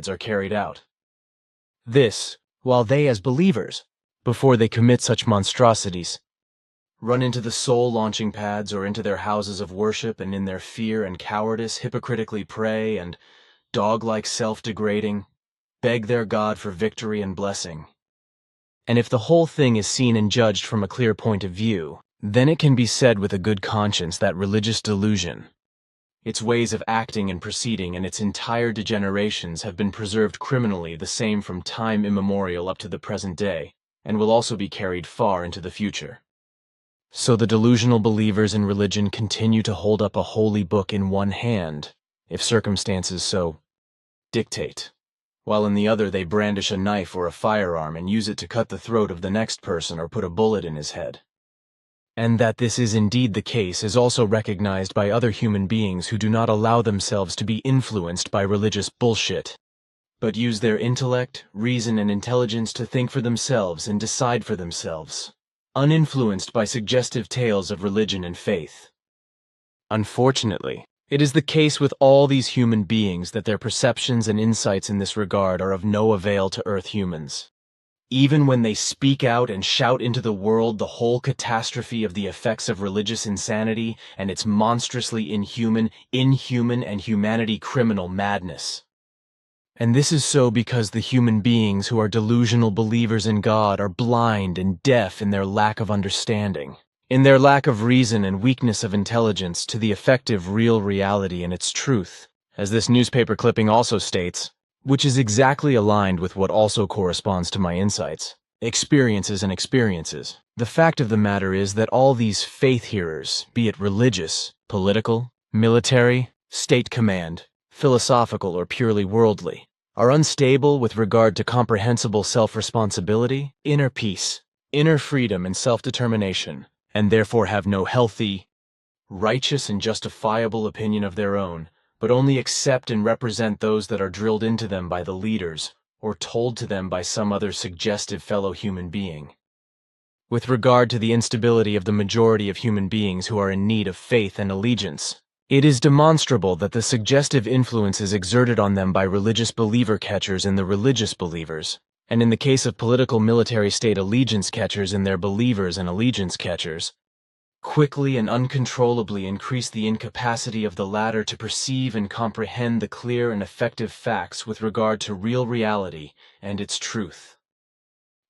are carried out. This, while they as believers, before they commit such monstrosities, run into the soul launching pads or into their houses of worship and in their fear and cowardice hypocritically pray and, dog-like self-degrading, beg their God for victory and blessing. And if the whole thing is seen and judged from a clear point of view, then it can be said with a good conscience that religious delusion, its ways of acting and proceeding and its entire degenerations have been preserved criminally the same from time immemorial up to the present day, and will also be carried far into the future. So the delusional believers in religion continue to hold up a holy book in one hand, if circumstances so dictate, while in the other they brandish a knife or a firearm and use it to cut the throat of the next person or put a bullet in his head. And that this is indeed the case is also recognized by other human beings who do not allow themselves to be influenced by religious bullshit, but use their intellect, reason, and intelligence to think for themselves and decide for themselves, uninfluenced by suggestive tales of religion and faith. Unfortunately, it is the case with all these human beings that their perceptions and insights in this regard are of no avail to Earth humans. Even when they speak out and shout into the world the whole catastrophe of the effects of religious insanity and its monstrously inhuman, and humanity criminal madness. And this is so because the human beings who are delusional believers in God are blind and deaf in their lack of understanding, in their lack of reason and weakness of intelligence to the effective real reality and its truth, as this newspaper clipping also states, which is exactly aligned with what also corresponds to my insights, experiences. The fact of the matter is that all these faith hearers, be it religious, political, military, state command, philosophical, or purely worldly, are unstable with regard to comprehensible self-responsibility, inner peace, inner freedom, and self-determination, and therefore have no healthy, righteous, and justifiable opinion of their own, but only accept and represent those that are drilled into them by the leaders, or told to them by some other suggestive fellow human being. With regard to the instability of the majority of human beings who are in need of faith and allegiance, it is demonstrable that the suggestive influences exerted on them by religious believer catchers in the religious believers, and in the case of political military state allegiance catchers in their believers and allegiance catchers, quickly and uncontrollably increase the incapacity of the latter to perceive and comprehend the clear and effective facts with regard to real reality and its truth.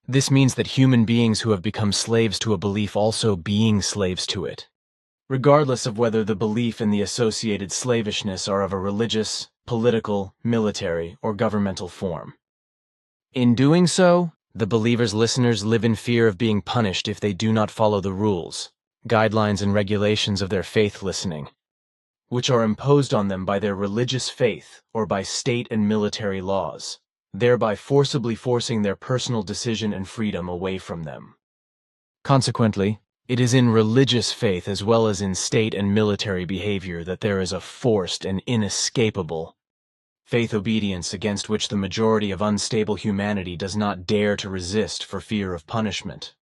This means that human beings who have become slaves to a belief also being slaves to it, regardless of whether the belief and the associated slavishness are of a religious, political, military, or governmental form. In doing so, the believer's listeners live in fear of being punished if they do not follow the rules, guidelines, and regulations of their faith listening, which are imposed on them by their religious faith or by state and military laws, thereby forcibly forcing their personal decision and freedom away from them. Consequently, It is in religious faith as well as in state and military behavior that there is a forced and inescapable faith obedience against which the majority of unstable humanity does not dare to resist for fear of punishment.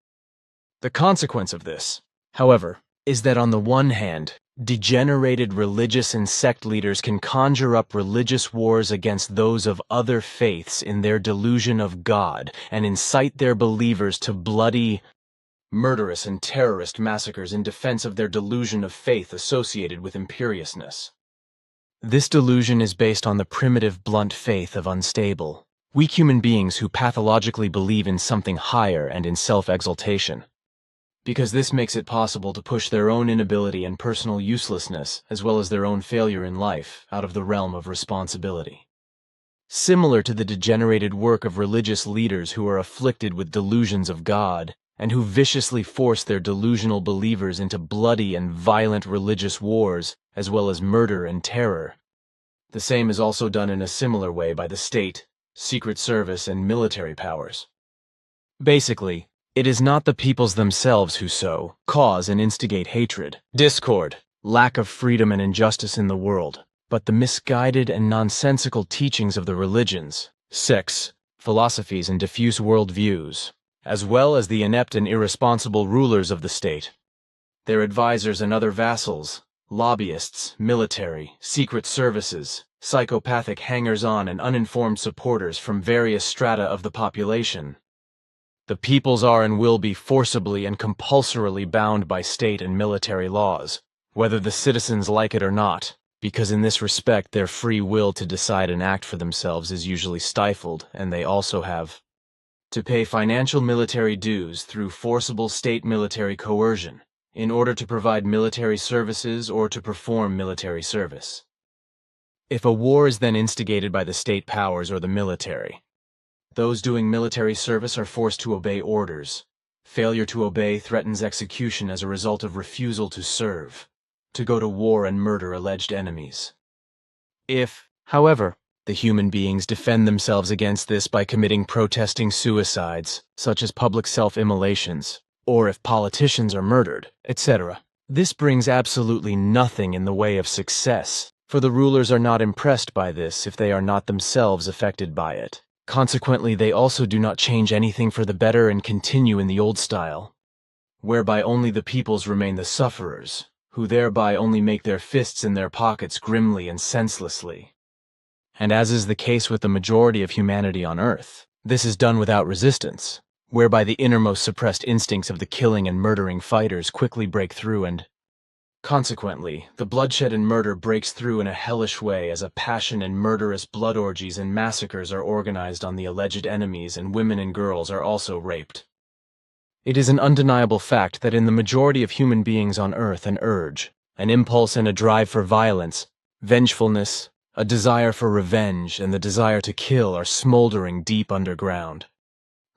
The consequence of this, however, is that on the one hand, degenerated religious and sect leaders can conjure up religious wars against those of other faiths in their delusion of God and incite their believers to bloody, murderous, and terrorist massacres in defense of their delusion of faith associated with imperiousness. This delusion is based on the primitive, blunt faith of unstable, weak human beings who pathologically believe in something higher and in self-exaltation, because this makes it possible to push their own inability and personal uselessness, as well as their own failure in life, out of the realm of responsibility. Similar to the degenerated work of religious leaders who are afflicted with delusions of God, and who viciously force their delusional believers into bloody and violent religious wars, as well as murder and terror. The same is also done in a similar way by the state, secret service, and military powers. Basically, it is not the peoples themselves who sow, cause, and instigate hatred, discord, lack of freedom and injustice in the world, but the misguided and nonsensical teachings of the religions, sects, philosophies, and diffuse worldviews, as well as the inept and irresponsible rulers of the state, their advisors and other vassals, lobbyists, military, secret services, psychopathic hangers-on, and uninformed supporters from various strata of the population. The peoples are and will be forcibly and compulsorily bound by state and military laws, whether the citizens like it or not, because in this respect their free will to decide and act for themselves is usually stifled, and they also have to pay financial military dues through forcible state military coercion in order to provide military services or to perform military service. If a war is then instigated by the state powers or the military, those doing military service are forced to obey orders. Failure to obey threatens execution as a result of refusal to serve, to go to war and murder alleged enemies. If, however, the human beings defend themselves against this by committing protesting suicides, such as public self-immolations, or if politicians are murdered, etc., this brings absolutely nothing in the way of success, for the rulers are not impressed by this if they are not themselves affected by it. Consequently, they also do not change anything for the better and continue in the old style, whereby only the peoples remain the sufferers, who thereby only make their fists in their pockets grimly and senselessly. And as is the case with the majority of humanity on Earth, this is done without resistance, whereby the innermost suppressed instincts of the killing and murdering fighters quickly break through and, consequently, the bloodshed and murder breaks through in a hellish way as a passion and murderous blood orgies and massacres are organized on the alleged enemies, and women and girls are also raped. It is an undeniable fact that in the majority of human beings on Earth an urge, an impulse and a drive for violence, vengefulness, a desire for revenge, and the desire to kill are smoldering deep underground,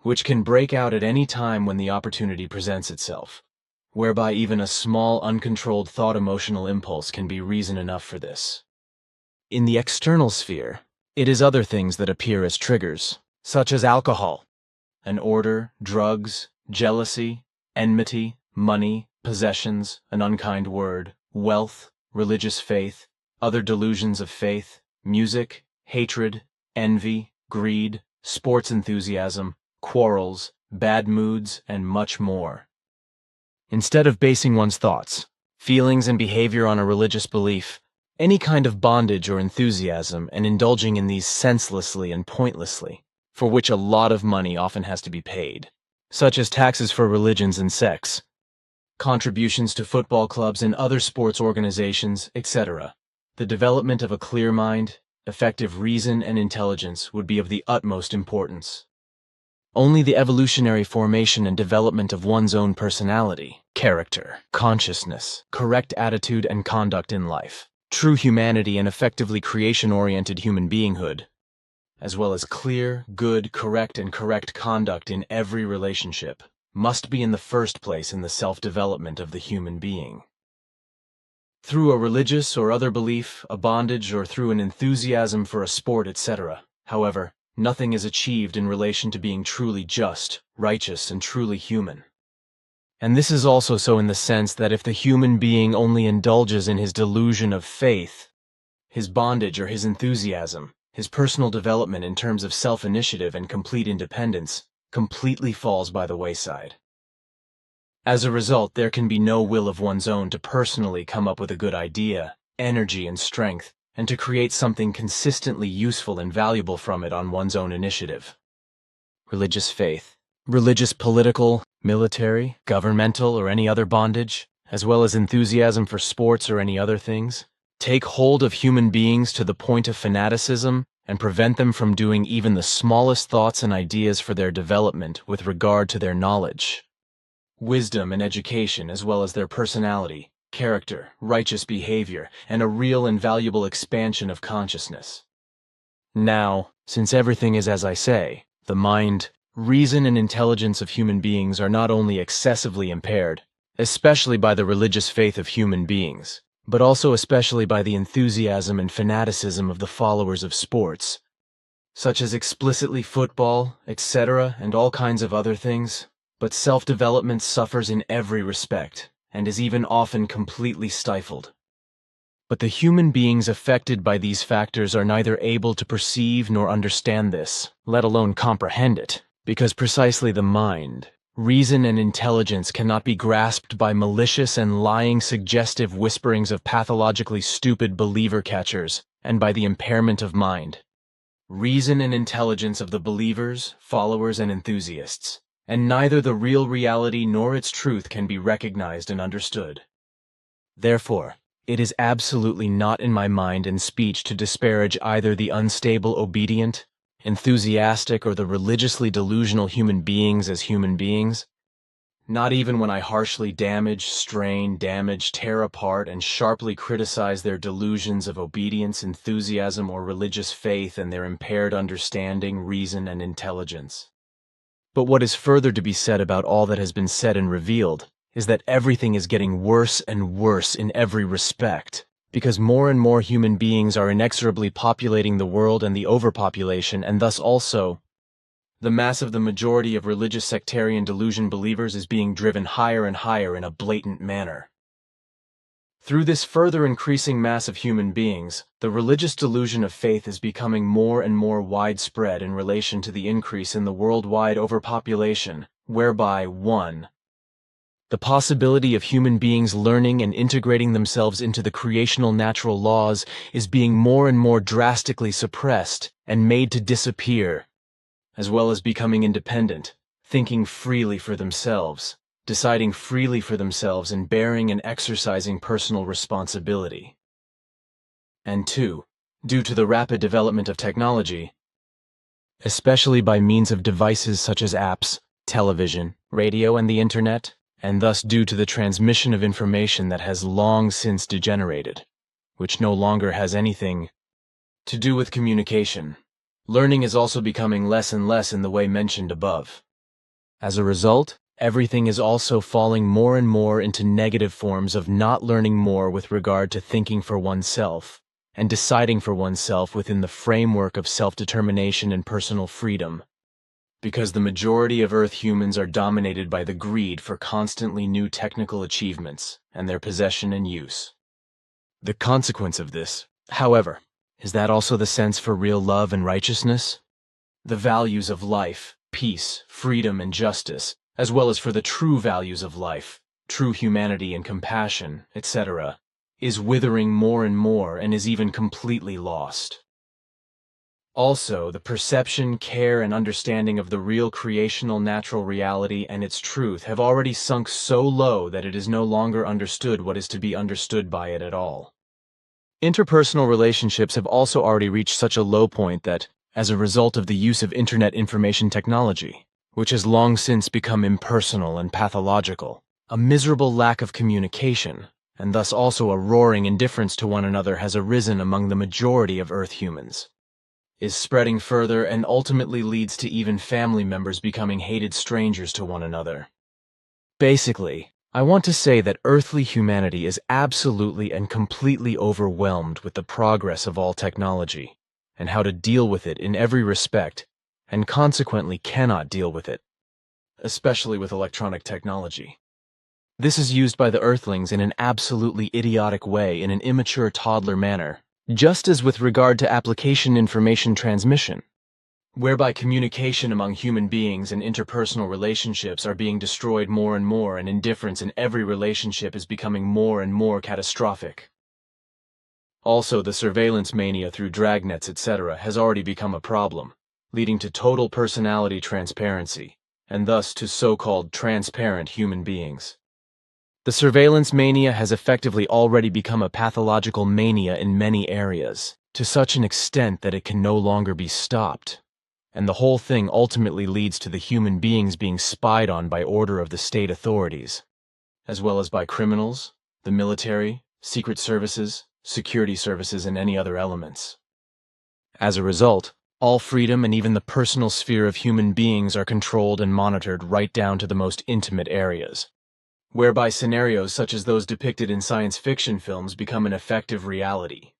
which can break out at any time when the opportunity presents itself, whereby even a small, uncontrolled thought-emotional impulse can be reason enough for this. In the external sphere, it is other things that appear as triggers, such as alcohol, an order, drugs, jealousy, enmity, money, possessions, an unkind word, wealth, religious faith, other delusions of faith, music, hatred, envy, greed, sports enthusiasm, quarrels, bad moods, and much more. Instead of basing one's thoughts, feelings, and behavior on a religious belief, any kind of bondage or enthusiasm, and indulging in these senselessly and pointlessly, for which a lot of money often has to be paid, such as taxes for religions and sects, contributions to football clubs and other sports organizations, etc., the development of a clear mind, effective reason, and intelligence would be of the utmost importance. Only the evolutionary formation and development of one's own personality, character, consciousness, correct attitude and conduct in life, true humanity and effectively creation-oriented human beinghood, as well as clear, good, correct, and correct conduct in every relationship, must be in the first place in the self-development of the human being. Through a religious or other belief, a bondage, or through an enthusiasm for a sport, etc., however, nothing is achieved in relation to being truly just, righteous, and truly human. And this is also so in the sense that if the human being only indulges in his delusion of faith, his bondage or his enthusiasm, his personal development in terms of self-initiative and complete independence, completely falls by the wayside. As a result, there can be no will of one's own to personally come up with a good idea, energy, and strength, and to create something consistently useful and valuable from it on one's own initiative. Religious faith. Religious, political, military, governmental, or any other bondage, as well as enthusiasm for sports or any other things, take hold of human beings to the point of fanaticism and prevent them from doing even the smallest thoughts and ideas for their development with regard to their knowledge, wisdom, and education, as well as their personality, character, righteous behavior, and a real and valuable expansion of consciousness. Now, since everything is as I say, the mind, reason, and intelligence of human beings are not only excessively impaired, especially by the religious faith of human beings, but also especially by the enthusiasm and fanaticism of the followers of sports, such as explicitly football, etc., and all kinds of other things. But self-development suffers in every respect, and is even often completely stifled. But the human beings affected by these factors are neither able to perceive nor understand this, let alone comprehend it, because precisely the mind, reason, and intelligence cannot be grasped by malicious and lying suggestive whisperings of pathologically stupid believer-catchers, and by the impairment of mind, reason, and intelligence of the believers, followers, and enthusiasts. And neither the real reality nor its truth can be recognized and understood. Therefore, it is absolutely not in my mind and speech to disparage either the unstable obedient, enthusiastic, or the religiously delusional human beings as human beings, not even when I harshly damage, strain, tear apart, and sharply criticize their delusions of obedience, enthusiasm, or religious faith and their impaired understanding, reason, and intelligence. But what is further to be said about all that has been said and revealed is that everything is getting worse and worse in every respect, because more and more human beings are inexorably populating the world, and the overpopulation, and thus also the mass of the majority of religious sectarian delusion believers is being driven higher and higher in a blatant manner. Through this further increasing mass of human beings, the religious delusion of faith is becoming more and more widespread in relation to the increase in the worldwide overpopulation, whereby 1. The possibility of human beings learning and integrating themselves into the creational natural laws is being more and more drastically suppressed and made to disappear, as well as becoming independent, thinking freely for themselves, deciding freely for themselves, and bearing and exercising personal responsibility. And 2, due to the rapid development of technology, especially by means of devices such as apps, television, radio, and the internet, and thus due to the transmission of information that has long since degenerated, which no longer has anything to do with communication, learning is also becoming less and less in the way mentioned above. As a result, everything is also falling more and more into negative forms of not learning more with regard to thinking for oneself and deciding for oneself within the framework of self-determination and personal freedom, because the majority of Earth humans are dominated by the greed for constantly new technical achievements and their possession and use. The consequence of this, however, is that also the sense for real love and righteousness, the values of life, peace, freedom, and justice, as well as for the true values of life, true humanity and compassion, etc., is withering more and more and is even completely lost. Also, the perception, care, and understanding of the real creational natural reality and its truth have already sunk so low that it is no longer understood what is to be understood by it at all. Interpersonal relationships have also already reached such a low point that, as a result of the use of internet information technology, which has long since become impersonal and pathological, a miserable lack of communication, and thus also a roaring indifference to one another has arisen among the majority of Earth humans, is spreading further and ultimately leads to even family members becoming hated strangers to one another. Basically, I want to say that earthly humanity is absolutely and completely overwhelmed with the progress of all technology, and how to deal with it in every respect, and consequently cannot deal with it, especially with electronic technology. This is used by the Earthlings in an absolutely idiotic way, in an immature toddler manner, just as with regard to application information transmission, whereby communication among human beings and interpersonal relationships are being destroyed more and more, and indifference in every relationship is becoming more and more catastrophic. Also, the surveillance mania through dragnets, etc., has already become a problem, leading to total personality transparency, and thus to so-called transparent human beings. The surveillance mania has effectively already become a pathological mania in many areas, to such an extent that it can no longer be stopped. And the whole thing ultimately leads to the human beings being spied on by order of the state authorities, as well as by criminals, the military, secret services, security services, and any other elements. As a result, all freedom and even the personal sphere of human beings are controlled and monitored right down to the most intimate areas, whereby scenarios such as those depicted in science fiction films become an effective reality.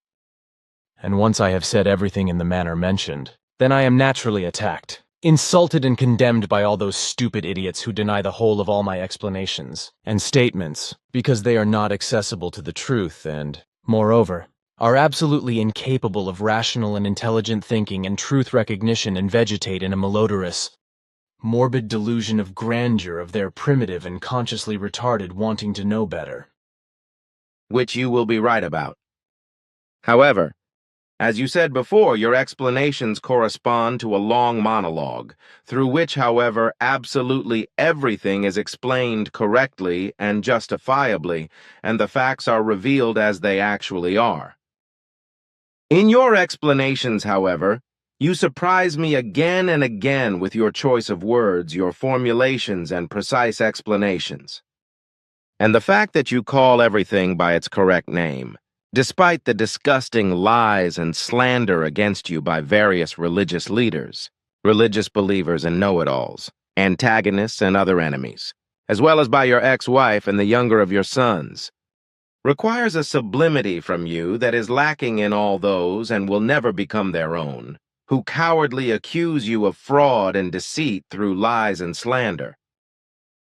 And once I have said everything in the manner mentioned, then I am naturally attacked, insulted and condemned by all those stupid idiots who deny the whole of all my explanations and statements because they are not accessible to the truth and, moreover, are absolutely incapable of rational and intelligent thinking and truth recognition, and vegetate in a malodorous, morbid delusion of grandeur of their primitive and consciously retarded wanting to know better. Which you will be right about. However, as you said before, your explanations correspond to a long monologue, through which, however, absolutely everything is explained correctly and justifiably, and the facts are revealed as they actually are. In your explanations, however, you surprise me again and again with your choice of words, your formulations, and precise explanations. And the fact that you call everything by its correct name, despite the disgusting lies and slander against you by various religious leaders, religious believers and know-it-alls, antagonists and other enemies, as well as by your ex-wife and the younger of your sons, requires a sublimity from you that is lacking in all those, and will never become their own, who cowardly accuse you of fraud and deceit through lies and slander.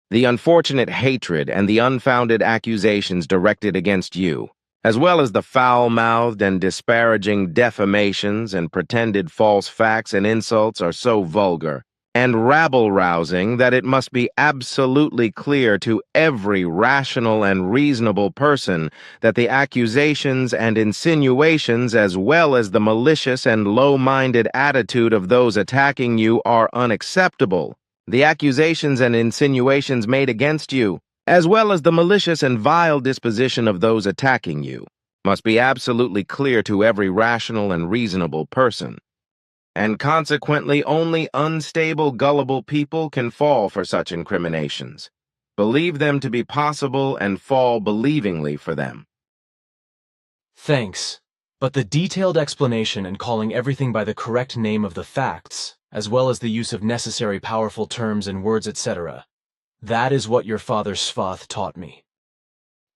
The unfortunate hatred and the unfounded accusations directed against you, as well as the foul-mouthed and disparaging defamations and pretended false facts and insults, are so vulgar and rabble-rousing that it must be absolutely clear to every rational and reasonable person that the accusations and insinuations, as well as the malicious and low-minded attitude of those attacking you, are unacceptable. The accusations and insinuations made against you, as well as the malicious and vile disposition of those attacking you, must be absolutely clear to every rational and reasonable person. And consequently, only unstable, gullible people can fall for such incriminations, believe them to be possible, and fall believingly for them. Thanks, but the detailed explanation and calling everything by the correct name of the facts, as well as the use of necessary powerful terms and words, etc., that is what your father Svath taught me.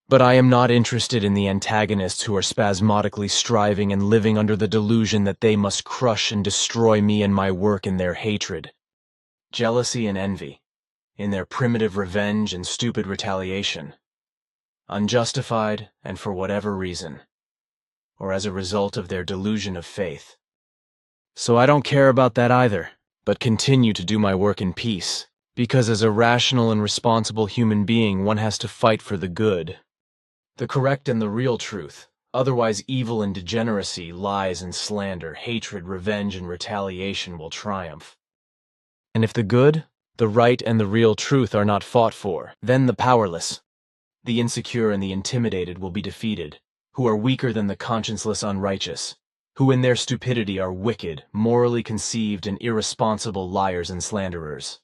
But I am not interested in the antagonists who are spasmodically striving and living under the delusion that they must crush and destroy me and my work in their hatred, jealousy and envy, in their primitive revenge and stupid retaliation, unjustified and for whatever reason, or as a result of their delusion of faith. So I don't care about that either, but continue to do my work in peace, because as a rational and responsible human being, one has to fight for the good, the correct and the real truth. Otherwise, evil and degeneracy, lies and slander, hatred, revenge, and retaliation will triumph. And if the good, the right, and the real truth are not fought for, then the powerless, the insecure, and the intimidated will be defeated, who are weaker than the conscienceless unrighteous, who in their stupidity are wicked, morally conceived, and irresponsible liars and slanderers.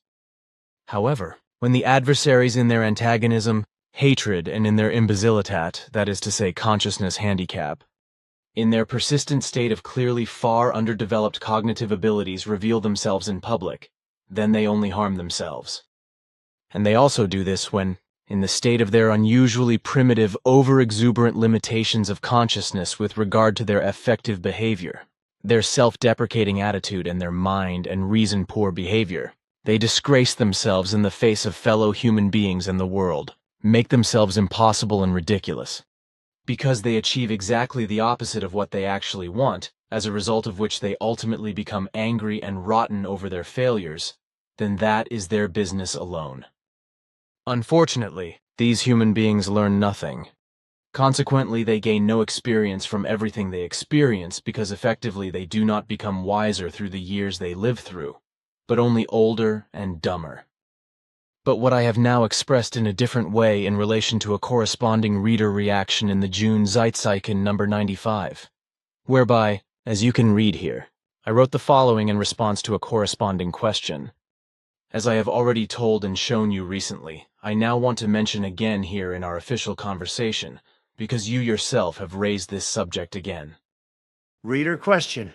However, when the adversaries in their antagonism, hatred, and in their imbecilitat, that is to say consciousness handicap, in their persistent state of clearly far underdeveloped cognitive abilities reveal themselves in public, then they only harm themselves. And they also do this when, in the state of their unusually primitive, over-exuberant limitations of consciousness with regard to their affective behavior, their self-deprecating attitude, and their mind and reason-poor behavior, they disgrace themselves in the face of fellow human beings and the world, make themselves impossible and ridiculous. Because they achieve exactly the opposite of what they actually want, as a result of which they ultimately become angry and rotten over their failures, then that is their business alone. Unfortunately, these human beings learn nothing. Consequently, they gain no experience from everything they experience because effectively they do not become wiser through the years they live through, but only older and dumber. But what I have now expressed in a different way in relation to a corresponding reader reaction in the June Zeitzeichen number 95, whereby, as you can read here, I wrote the following in response to a corresponding question. As I have already told and shown you recently, I now want to mention again here in our official conversation, because you yourself have raised this subject again. Reader question.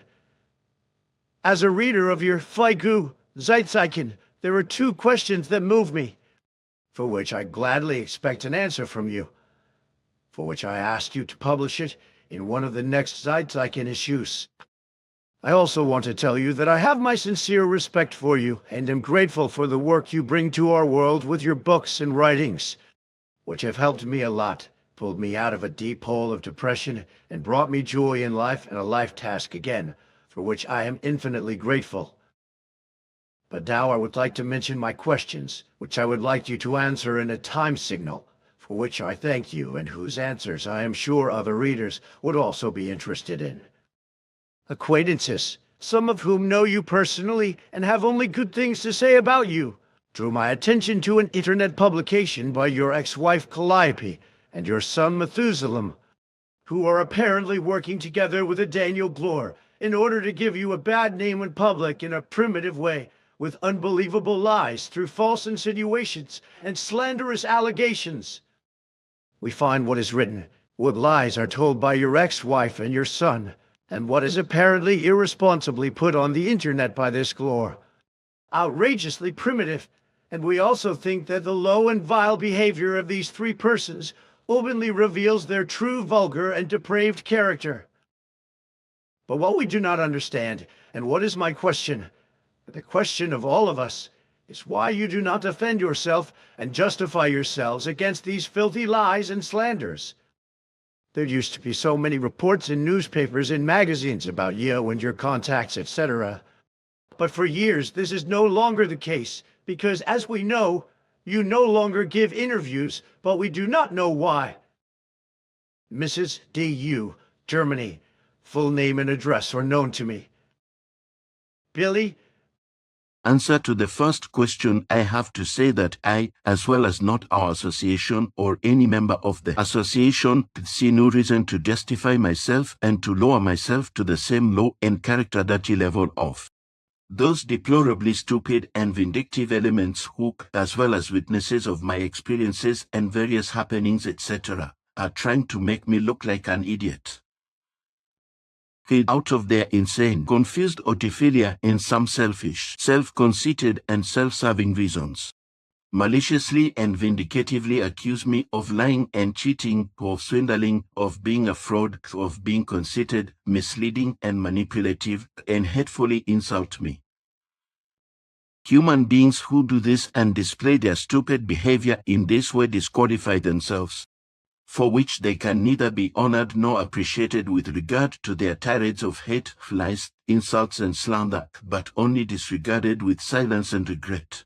As a reader of your Feigu Zeitzeichen, there are two questions that move me, for which I gladly expect an answer from you, for which I asked you to publish it in one of the next Zeitzeichen issues. I also want to tell you that I have my sincere respect for you and am grateful for the work you bring to our world with your books and writings, which have helped me a lot, pulled me out of a deep hole of depression, and brought me joy in life and a life task again, for which I am infinitely grateful. But now I would like to mention my questions, which I would like you to answer in a time signal, for which I thank you and whose answers I am sure other readers would also be interested in. Acquaintances, some of whom know you personally and have only good things to say about you, drew my attention to an internet publication by your ex-wife Calliope and your son Methuselah, who are apparently working together with a Daniel Glore in order to give you a bad name in public in a primitive way, with unbelievable lies through false insinuations and slanderous allegations. We find what is written, what lies are told by your ex-wife and your son, and what is apparently irresponsibly put on the internet by this Glore. Outrageously primitive, and we also think that the low and vile behavior of these three persons openly reveals their true vulgar and depraved character. But what we do not understand, and what is my question, the question of all of us, is why you do not defend yourself and justify yourselves against these filthy lies and slanders. There used to be so many reports in newspapers and magazines about you and your contacts, etc. But for years, this is no longer the case, because as we know, you no longer give interviews, but we do not know why. Mrs. D.U., Germany. Full name and address are known to me. Billy? Answer to the first question, I have to say that I, as well as not our association or any member of the association, see no reason to justify myself and to lower myself to the same low and character dirty level of those deplorably stupid and vindictive elements who, as well as witnesses of my experiences and various happenings, etc., are trying to make me look like an idiot. Out of their insane, confused autophilia in some selfish, self-conceited and self-serving reasons, maliciously and vindicatively accuse me of lying and cheating, of swindling, of being a fraud, of being conceited, misleading and manipulative, and hatefully insult me. Human beings who do this and display their stupid behavior in this way disqualify themselves, for which they can neither be honored nor appreciated with regard to their tirades of hate, lies, insults and slander, but only disregarded with silence and regret.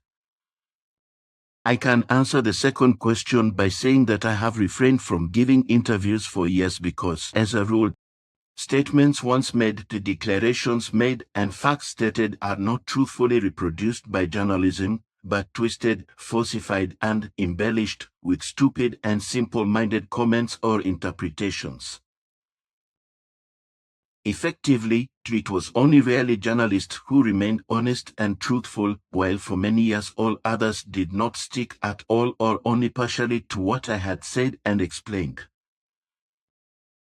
I can answer the second question by saying that I have refrained from giving interviews for years because, as a rule, statements once made, the declarations made, and facts stated are not truthfully reproduced by journalism, but twisted, falsified, and embellished with stupid and simple-minded comments or interpretations. Effectively, it was only rarely journalists who remained honest and truthful, while for many years all others did not stick at all or only partially to what I had said and explained.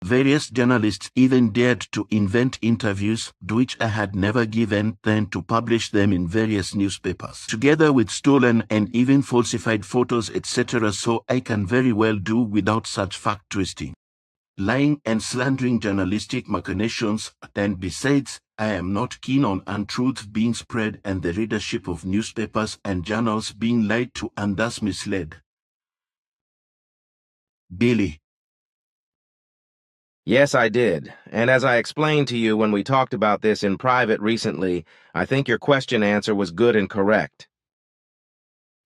Various journalists even dared to invent interviews, which I had never given, then to publish them in various newspapers, together with stolen and even falsified photos, etc. So I can very well do without such fact-twisting, lying and slandering journalistic machinations, and besides, I am not keen on untruth being spread and the readership of newspapers and journals being lied to and thus misled. Daily. Yes, I did. And as I explained to you when we talked about this in private recently, I think your question answer was good and correct.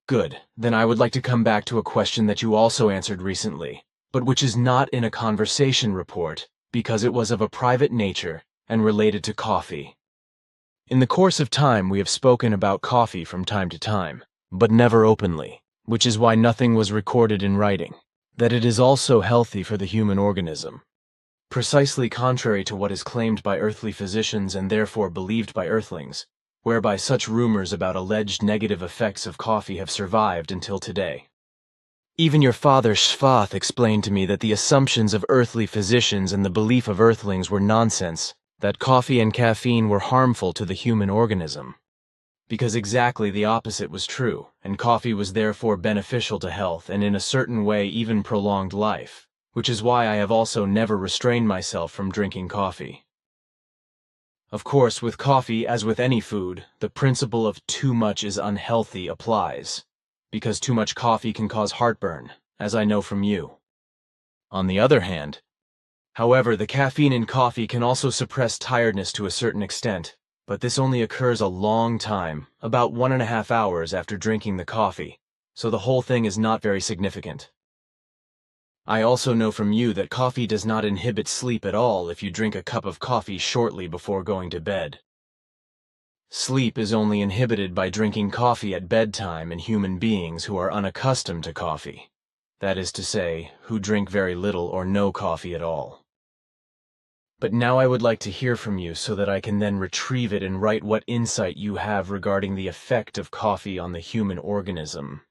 Good. Then I would like to come back to a question that you also answered recently, but which is not in a conversation report, because it was of a private nature and related to coffee. In the course of time, we have spoken about coffee from time to time, but never openly, which is why nothing was recorded in writing, that it is also healthy for the human organism. Precisely contrary to what is claimed by earthly physicians and therefore believed by earthlings, whereby such rumors about alleged negative effects of coffee have survived until today. Even your father Shvath explained to me that the assumptions of earthly physicians and the belief of earthlings were nonsense, that coffee and caffeine were harmful to the human organism. Because exactly the opposite was true, and coffee was therefore beneficial to health and in a certain way even prolonged life, which is why I have also never restrained myself from drinking coffee. Of course, with coffee, as with any food, the principle of too much is unhealthy applies, because too much coffee can cause heartburn, as I know from you. On the other hand, however, the caffeine in coffee can also suppress tiredness to a certain extent, but this only occurs a long time, about 1.5 hours after drinking the coffee, so the whole thing is not very significant. I also know from you that coffee does not inhibit sleep at all if you drink a cup of coffee shortly before going to bed. Sleep is only inhibited by drinking coffee at bedtime in human beings who are unaccustomed to coffee. That is to say, who drink very little or no coffee at all. But now I would like to hear from you so that I can then retrieve it and write what insight you have regarding the effect of coffee on the human organism.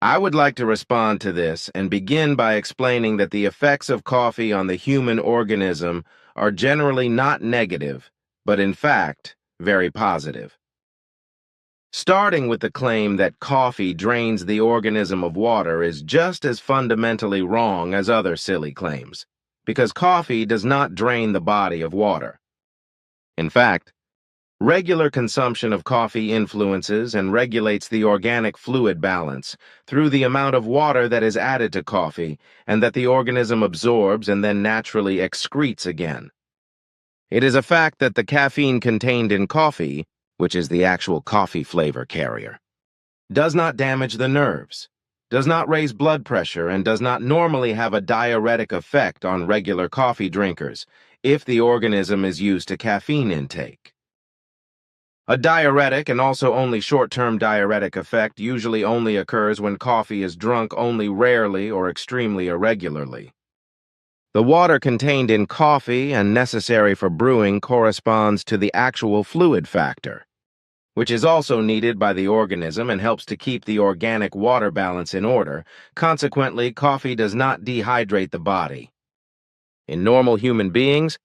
I would like to respond to this and begin by explaining that the effects of coffee on the human organism are generally not negative, but in fact, very positive. Starting with the claim that coffee drains the organism of water is just as fundamentally wrong as other silly claims, because coffee does not drain the body of water. In fact, regular consumption of coffee influences and regulates the organic fluid balance through the amount of water that is added to coffee and that the organism absorbs and then naturally excretes again. It is a fact that the caffeine contained in coffee, which is the actual coffee flavor carrier, does not damage the nerves, does not raise blood pressure, and does not normally have a diuretic effect on regular coffee drinkers if the organism is used to caffeine intake. A diuretic and also only short-term diuretic effect usually only occurs when coffee is drunk only rarely or extremely irregularly. The water contained in coffee and necessary for brewing corresponds to the actual fluid factor, which is also needed by the organism and helps to keep the organic water balance in order. Consequently, coffee does not dehydrate the body. In normal human beings,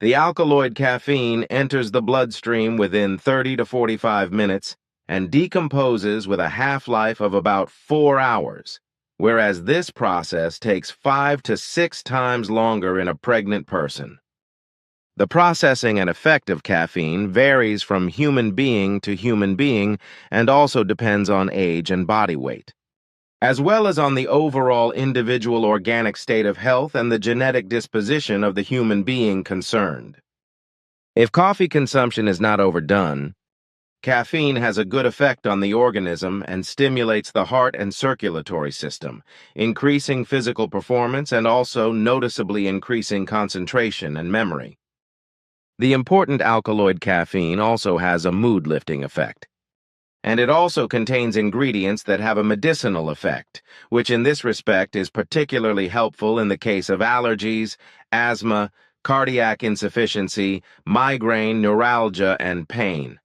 the alkaloid caffeine enters the bloodstream within 30 to 45 minutes and decomposes with a half-life of about 4 hours, whereas this process takes 5 to 6 times longer in a pregnant person. The processing and effect of caffeine varies from human being to human being and also depends on age and body weight, as well as on the overall individual organic state of health and the genetic disposition of the human being concerned. If coffee consumption is not overdone, caffeine has a good effect on the organism and stimulates the heart and circulatory system, increasing physical performance and also noticeably increasing concentration and memory. The important alkaloid caffeine also has a mood-lifting effect. And it also contains ingredients that have a medicinal effect, which in this respect is particularly helpful in the case of allergies, asthma, cardiac insufficiency, migraine, neuralgia, and pain.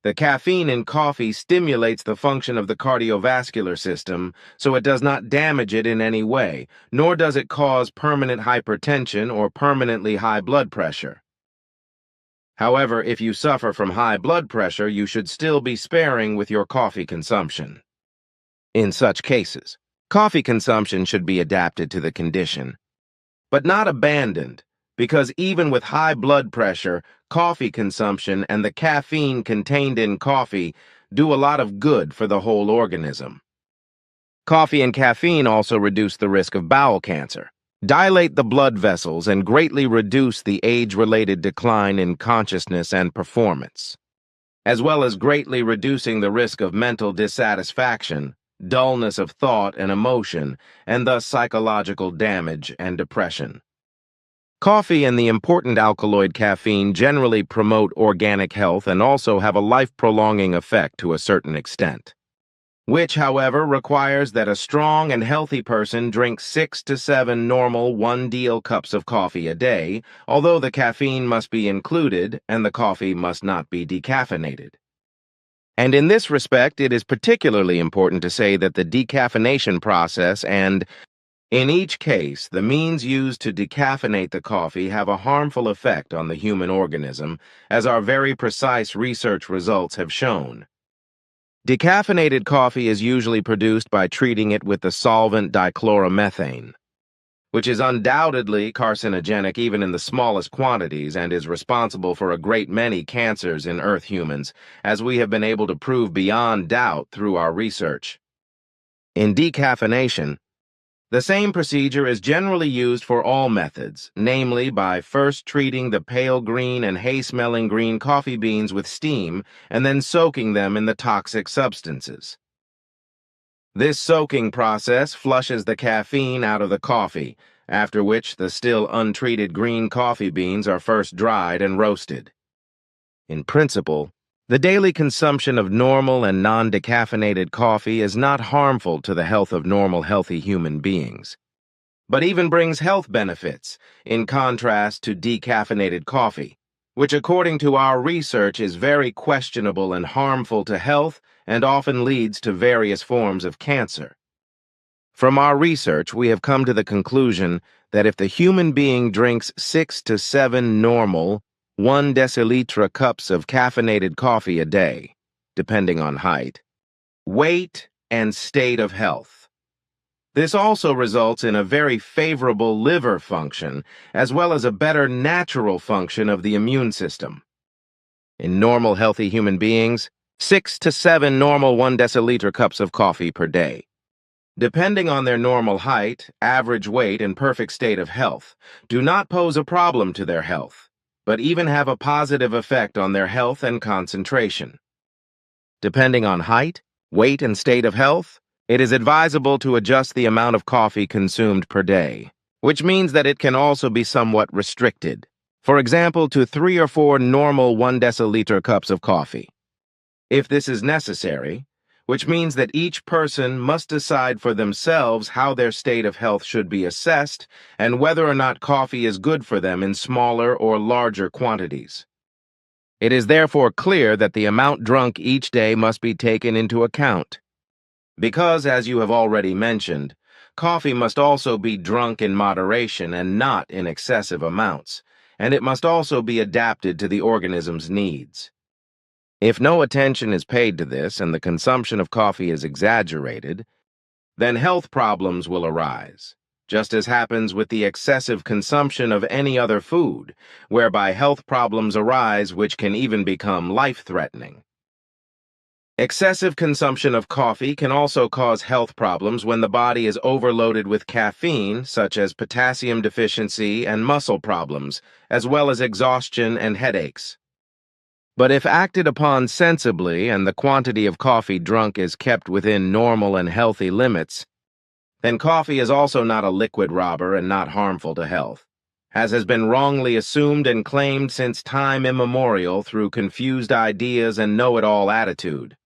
The caffeine in coffee stimulates the function of the cardiovascular system, so it does not damage it in any way, nor does it cause permanent hypertension or permanently high blood pressure. However, if you suffer from high blood pressure, you should still be sparing with your coffee consumption. In such cases, coffee consumption should be adapted to the condition, but not abandoned, because even with high blood pressure, coffee consumption and the caffeine contained in coffee do a lot of good for the whole organism. Coffee and caffeine also reduce the risk of bowel cancer, dilate the blood vessels, and greatly reduce the age-related decline in consciousness and performance, as well as greatly reducing the risk of mental dissatisfaction, dullness of thought and emotion, and thus psychological damage and depression. Coffee and the important alkaloid caffeine generally promote organic health and also have a life-prolonging effect to a certain extent, which, however, requires that a strong and healthy person drink 6 to 7 normal 1 cups of coffee a day, although the caffeine must be included and the coffee must not be decaffeinated. And in this respect, it is particularly important to say that the decaffeination process and, in each case, the means used to decaffeinate the coffee have a harmful effect on the human organism, as our very precise research results have shown. Decaffeinated coffee is usually produced by treating it with the solvent dichloromethane, which is undoubtedly carcinogenic even in the smallest quantities and is responsible for a great many cancers in Earth humans, as we have been able to prove beyond doubt through our research. In decaffeination, the same procedure is generally used for all methods, namely by first treating the pale green and hay-smelling green coffee beans with steam and then soaking them in the toxic substances. This soaking process flushes the caffeine out of the coffee, after which the still untreated green coffee beans are first dried and roasted. In principle, the daily consumption of normal and non-decaffeinated coffee is not harmful to the health of normal, healthy human beings, but even brings health benefits, in contrast to decaffeinated coffee, which according to our research is very questionable and harmful to health and often leads to various forms of cancer. From our research, we have come to the conclusion that if the human being drinks 6 to 7 normal 1 deciliter cups of caffeinated coffee a day, depending on height, weight, and state of health. This also results in a very favorable liver function, as well as a better natural function of the immune system. In normal, healthy human beings, 6 to 7 normal 1 deciliter cups of coffee per day, depending on their normal height, average weight, and perfect state of health, do not pose a problem to their health, but even have a positive effect on their health and concentration. Depending on height, weight, and state of health, it is advisable to adjust the amount of coffee consumed per day, which means that it can also be somewhat restricted, for example, to 3 or 4 normal 1 deciliter cups of coffee, if this is necessary, which means that each person must decide for themselves how their state of health should be assessed and whether or not coffee is good for them in smaller or larger quantities. It is therefore clear that the amount drunk each day must be taken into account. Because, as you have already mentioned, coffee must also be drunk in moderation and not in excessive amounts, and it must also be adapted to the organism's needs. If no attention is paid to this and the consumption of coffee is exaggerated, then health problems will arise, just as happens with the excessive consumption of any other food, whereby health problems arise which can even become life-threatening. Excessive consumption of coffee can also cause health problems when the body is overloaded with caffeine, such as potassium deficiency and muscle problems, as well as exhaustion and headaches. But if acted upon sensibly and the quantity of coffee drunk is kept within normal and healthy limits, then coffee is also not a liquid robber and not harmful to health, as has been wrongly assumed and claimed since time immemorial through confused ideas and know-it-all attitude.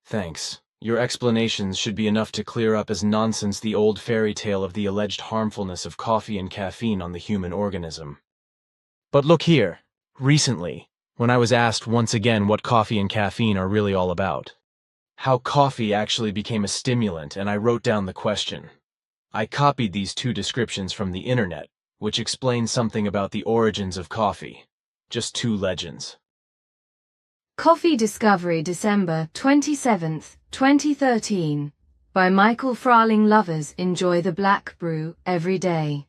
Thanks. Your explanations should be enough to clear up as nonsense the old fairy tale of the alleged harmfulness of coffee and caffeine on the human organism. But look here, recently, when I was asked once again what coffee and caffeine are really all about, how coffee actually became a stimulant, and I wrote down the question. I copied these 2 descriptions from the internet, which explain something about the origins of coffee. Just 2 legends. Coffee Discovery, December 27, 2013. By Michael Frarling. Lovers enjoy the black brew every day.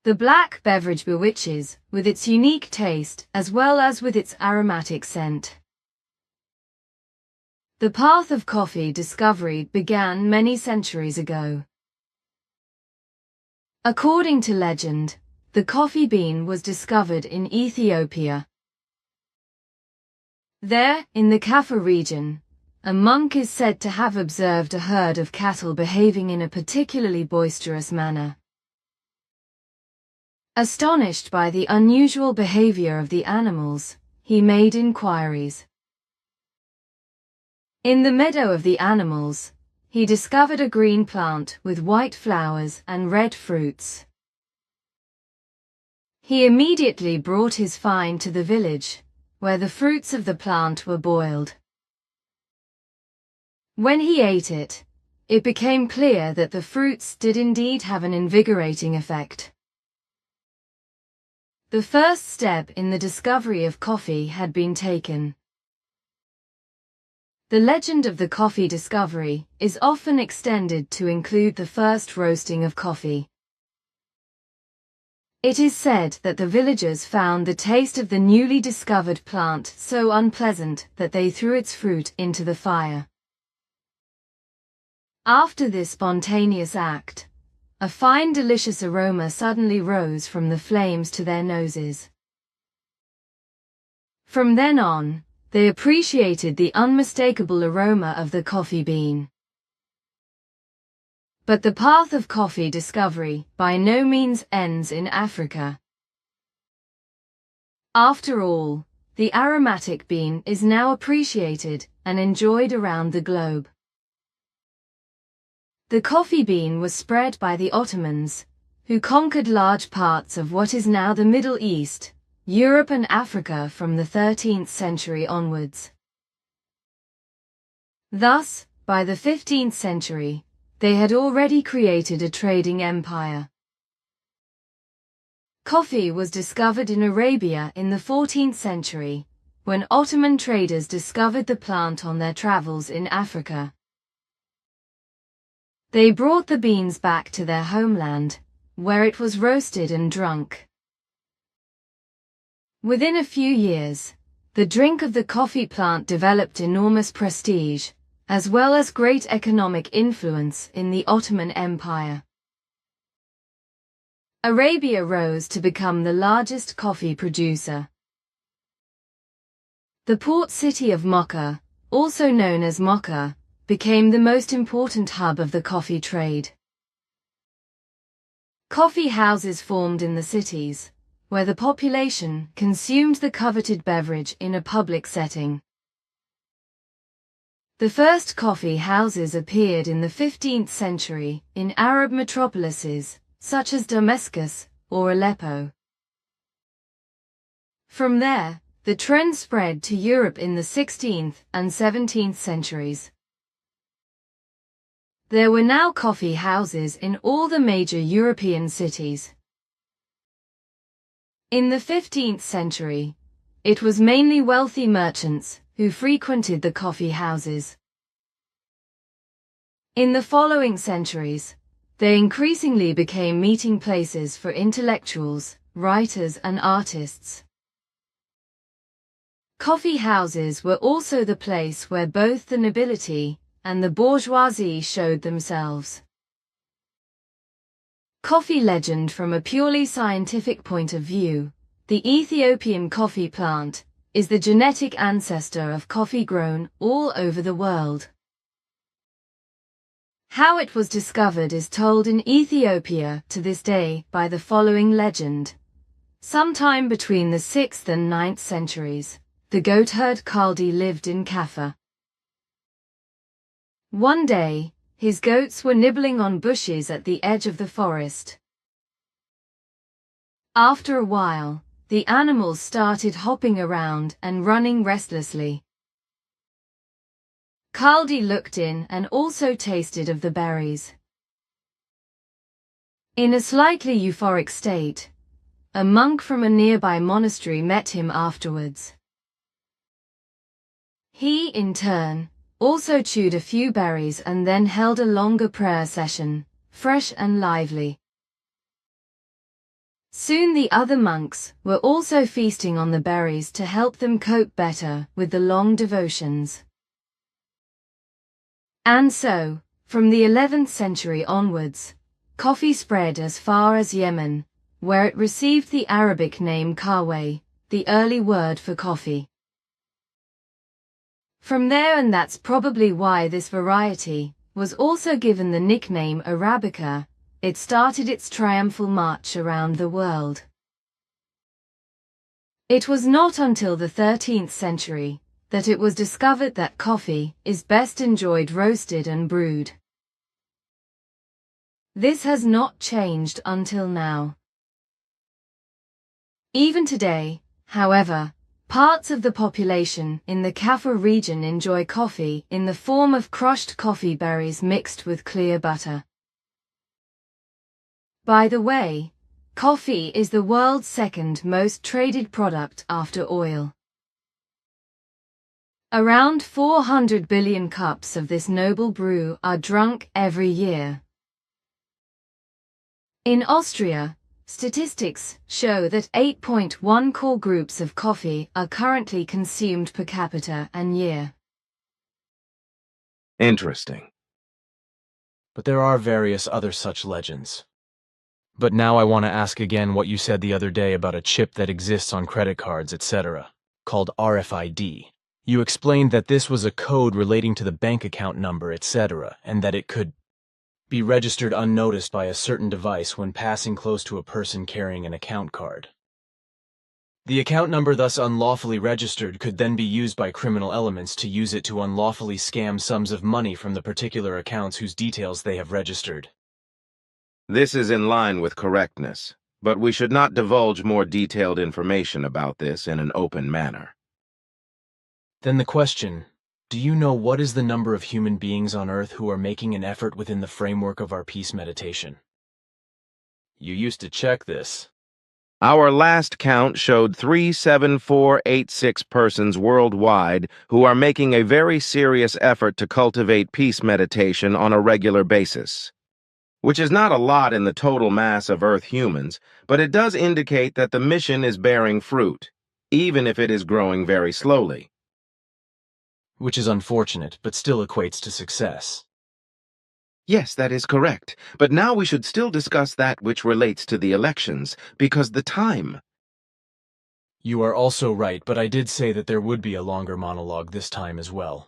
The black beverage bewitches, with its unique taste as well as with its aromatic scent. The path of coffee discovery began many centuries ago. According to legend, the coffee bean was discovered in Ethiopia. There, in the Kaffa region, a monk is said to have observed a herd of cattle behaving in a particularly boisterous manner. Astonished by the unusual behavior of the animals, he made inquiries. In the meadow of the animals, he discovered a green plant with white flowers and red fruits. He immediately brought his find to the village, where the fruits of the plant were boiled. When he ate it, it became clear that the fruits did indeed have an invigorating effect. The first step in the discovery of coffee had been taken. The legend of the coffee discovery is often extended to include the first roasting of coffee. It is said that the villagers found the taste of the newly discovered plant so unpleasant that they threw its fruit into the fire. After this spontaneous act, a fine delicious aroma suddenly rose from the flames to their noses. From then on, they appreciated the unmistakable aroma of the coffee bean. But the path of coffee discovery by no means ends in Africa. After all, the aromatic bean is now appreciated and enjoyed around the globe. The coffee bean was spread by the Ottomans, who conquered large parts of what is now the Middle East, Europe and Africa from the 13th century onwards. Thus, by the 15th century, they had already created a trading empire. Coffee was discovered in Arabia in the 14th century, when Ottoman traders discovered the plant on their travels in Africa. They brought the beans back to their homeland, where it was roasted and drunk. Within a few years, the drink of the coffee plant developed enormous prestige, as well as great economic influence in the Ottoman Empire. Arabia rose to become the largest coffee producer. The port city of Mocha, also known as Mocha, became the most important hub of the coffee trade. Coffee houses formed in the cities, where the population consumed the coveted beverage in a public setting. The first coffee houses appeared in the 15th century in Arab metropolises, such as Damascus or Aleppo. From there, the trend spread to Europe in the 16th and 17th centuries. There were now coffee houses in all the major European cities. In the 15th century, it was mainly wealthy merchants who frequented the coffee houses. In the following centuries, they increasingly became meeting places for intellectuals, writers, and artists. Coffee houses were also the place where both the nobility and the bourgeoisie showed themselves. Coffee legend. From a purely scientific point of view, the Ethiopian coffee plant is the genetic ancestor of coffee grown all over the world. How it was discovered is told in Ethiopia to this day by the following legend. Sometime between the 6th and 9th centuries, the goatherd Kaldi lived in Kaffa. One day, his goats were nibbling on bushes at the edge of the forest. After a while, the animals started hopping around and running restlessly. Kaldi looked in and also tasted of the berries. In a slightly euphoric state, a monk from a nearby monastery met him afterwards. He, in turn, also chewed a few berries and then held a longer prayer session, fresh and lively. Soon the other monks were also feasting on the berries to help them cope better with the long devotions. And so, from the 11th century onwards, coffee spread as far as Yemen, where it received the Arabic name kahweh, the early word for coffee. From there, and that's probably why this variety was also given the nickname Arabica, it started its triumphal march around the world. It was not until the 13th century that it was discovered that coffee is best enjoyed roasted and brewed. This has not changed until now. Even today, however, parts of the population in the Kafur region enjoy coffee in the form of crushed coffee berries mixed with clear butter. By the way, coffee is the world's second most traded product after oil. Around 400 billion cups of this noble brew are drunk every year. In Austria, statistics show that 8.1 core groups of coffee are currently consumed per capita and year. Interesting. But there are various other such legends. But now I want to ask again what you said the other day about a chip that exists on credit cards, etc., called RFID. You explained that this was a code relating to the bank account number, etc., and that it could be registered unnoticed by a certain device when passing close to a person carrying an account card. The account number thus unlawfully registered could then be used by criminal elements to use it to unlawfully scam sums of money from the particular accounts whose details they have registered. This is in line with correctness, but we should not divulge more detailed information about this in an open manner. Then the question, do you know what is the number of human beings on Earth who are making an effort within the framework of our peace meditation? You used to check this. Our last count showed 37486 persons worldwide who are making a very serious effort to cultivate peace meditation on a regular basis. Which is not a lot in the total mass of Earth humans, but it does indicate that the mission is bearing fruit, even if it is growing very slowly. Which is unfortunate, but still equates to success. Yes, that is correct. But now we should still discuss that which relates to the elections, because the time... You are also right, but I did say that there would be a longer monologue this time as well.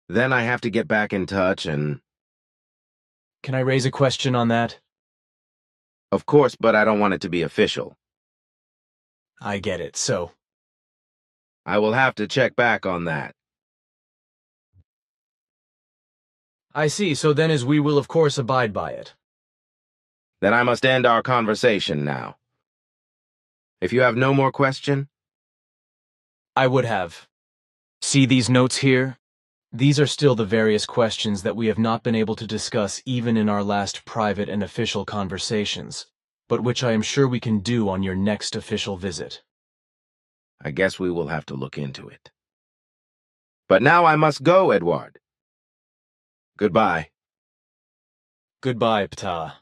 Then I have to get back in touch and... Can I raise a question on that? Of course, but I don't want it to be official. I get it, so... I will have to check back on that. I see, so then as we will of course abide by it. Then I must end our conversation now. If you have no more question? I would have. See these notes here? These are still the various questions that we have not been able to discuss even in our last private and official conversations, but which I am sure we can do on your next official visit. I guess we will have to look into it. But now I must go, Edward. Goodbye. Goodbye, Ptaah.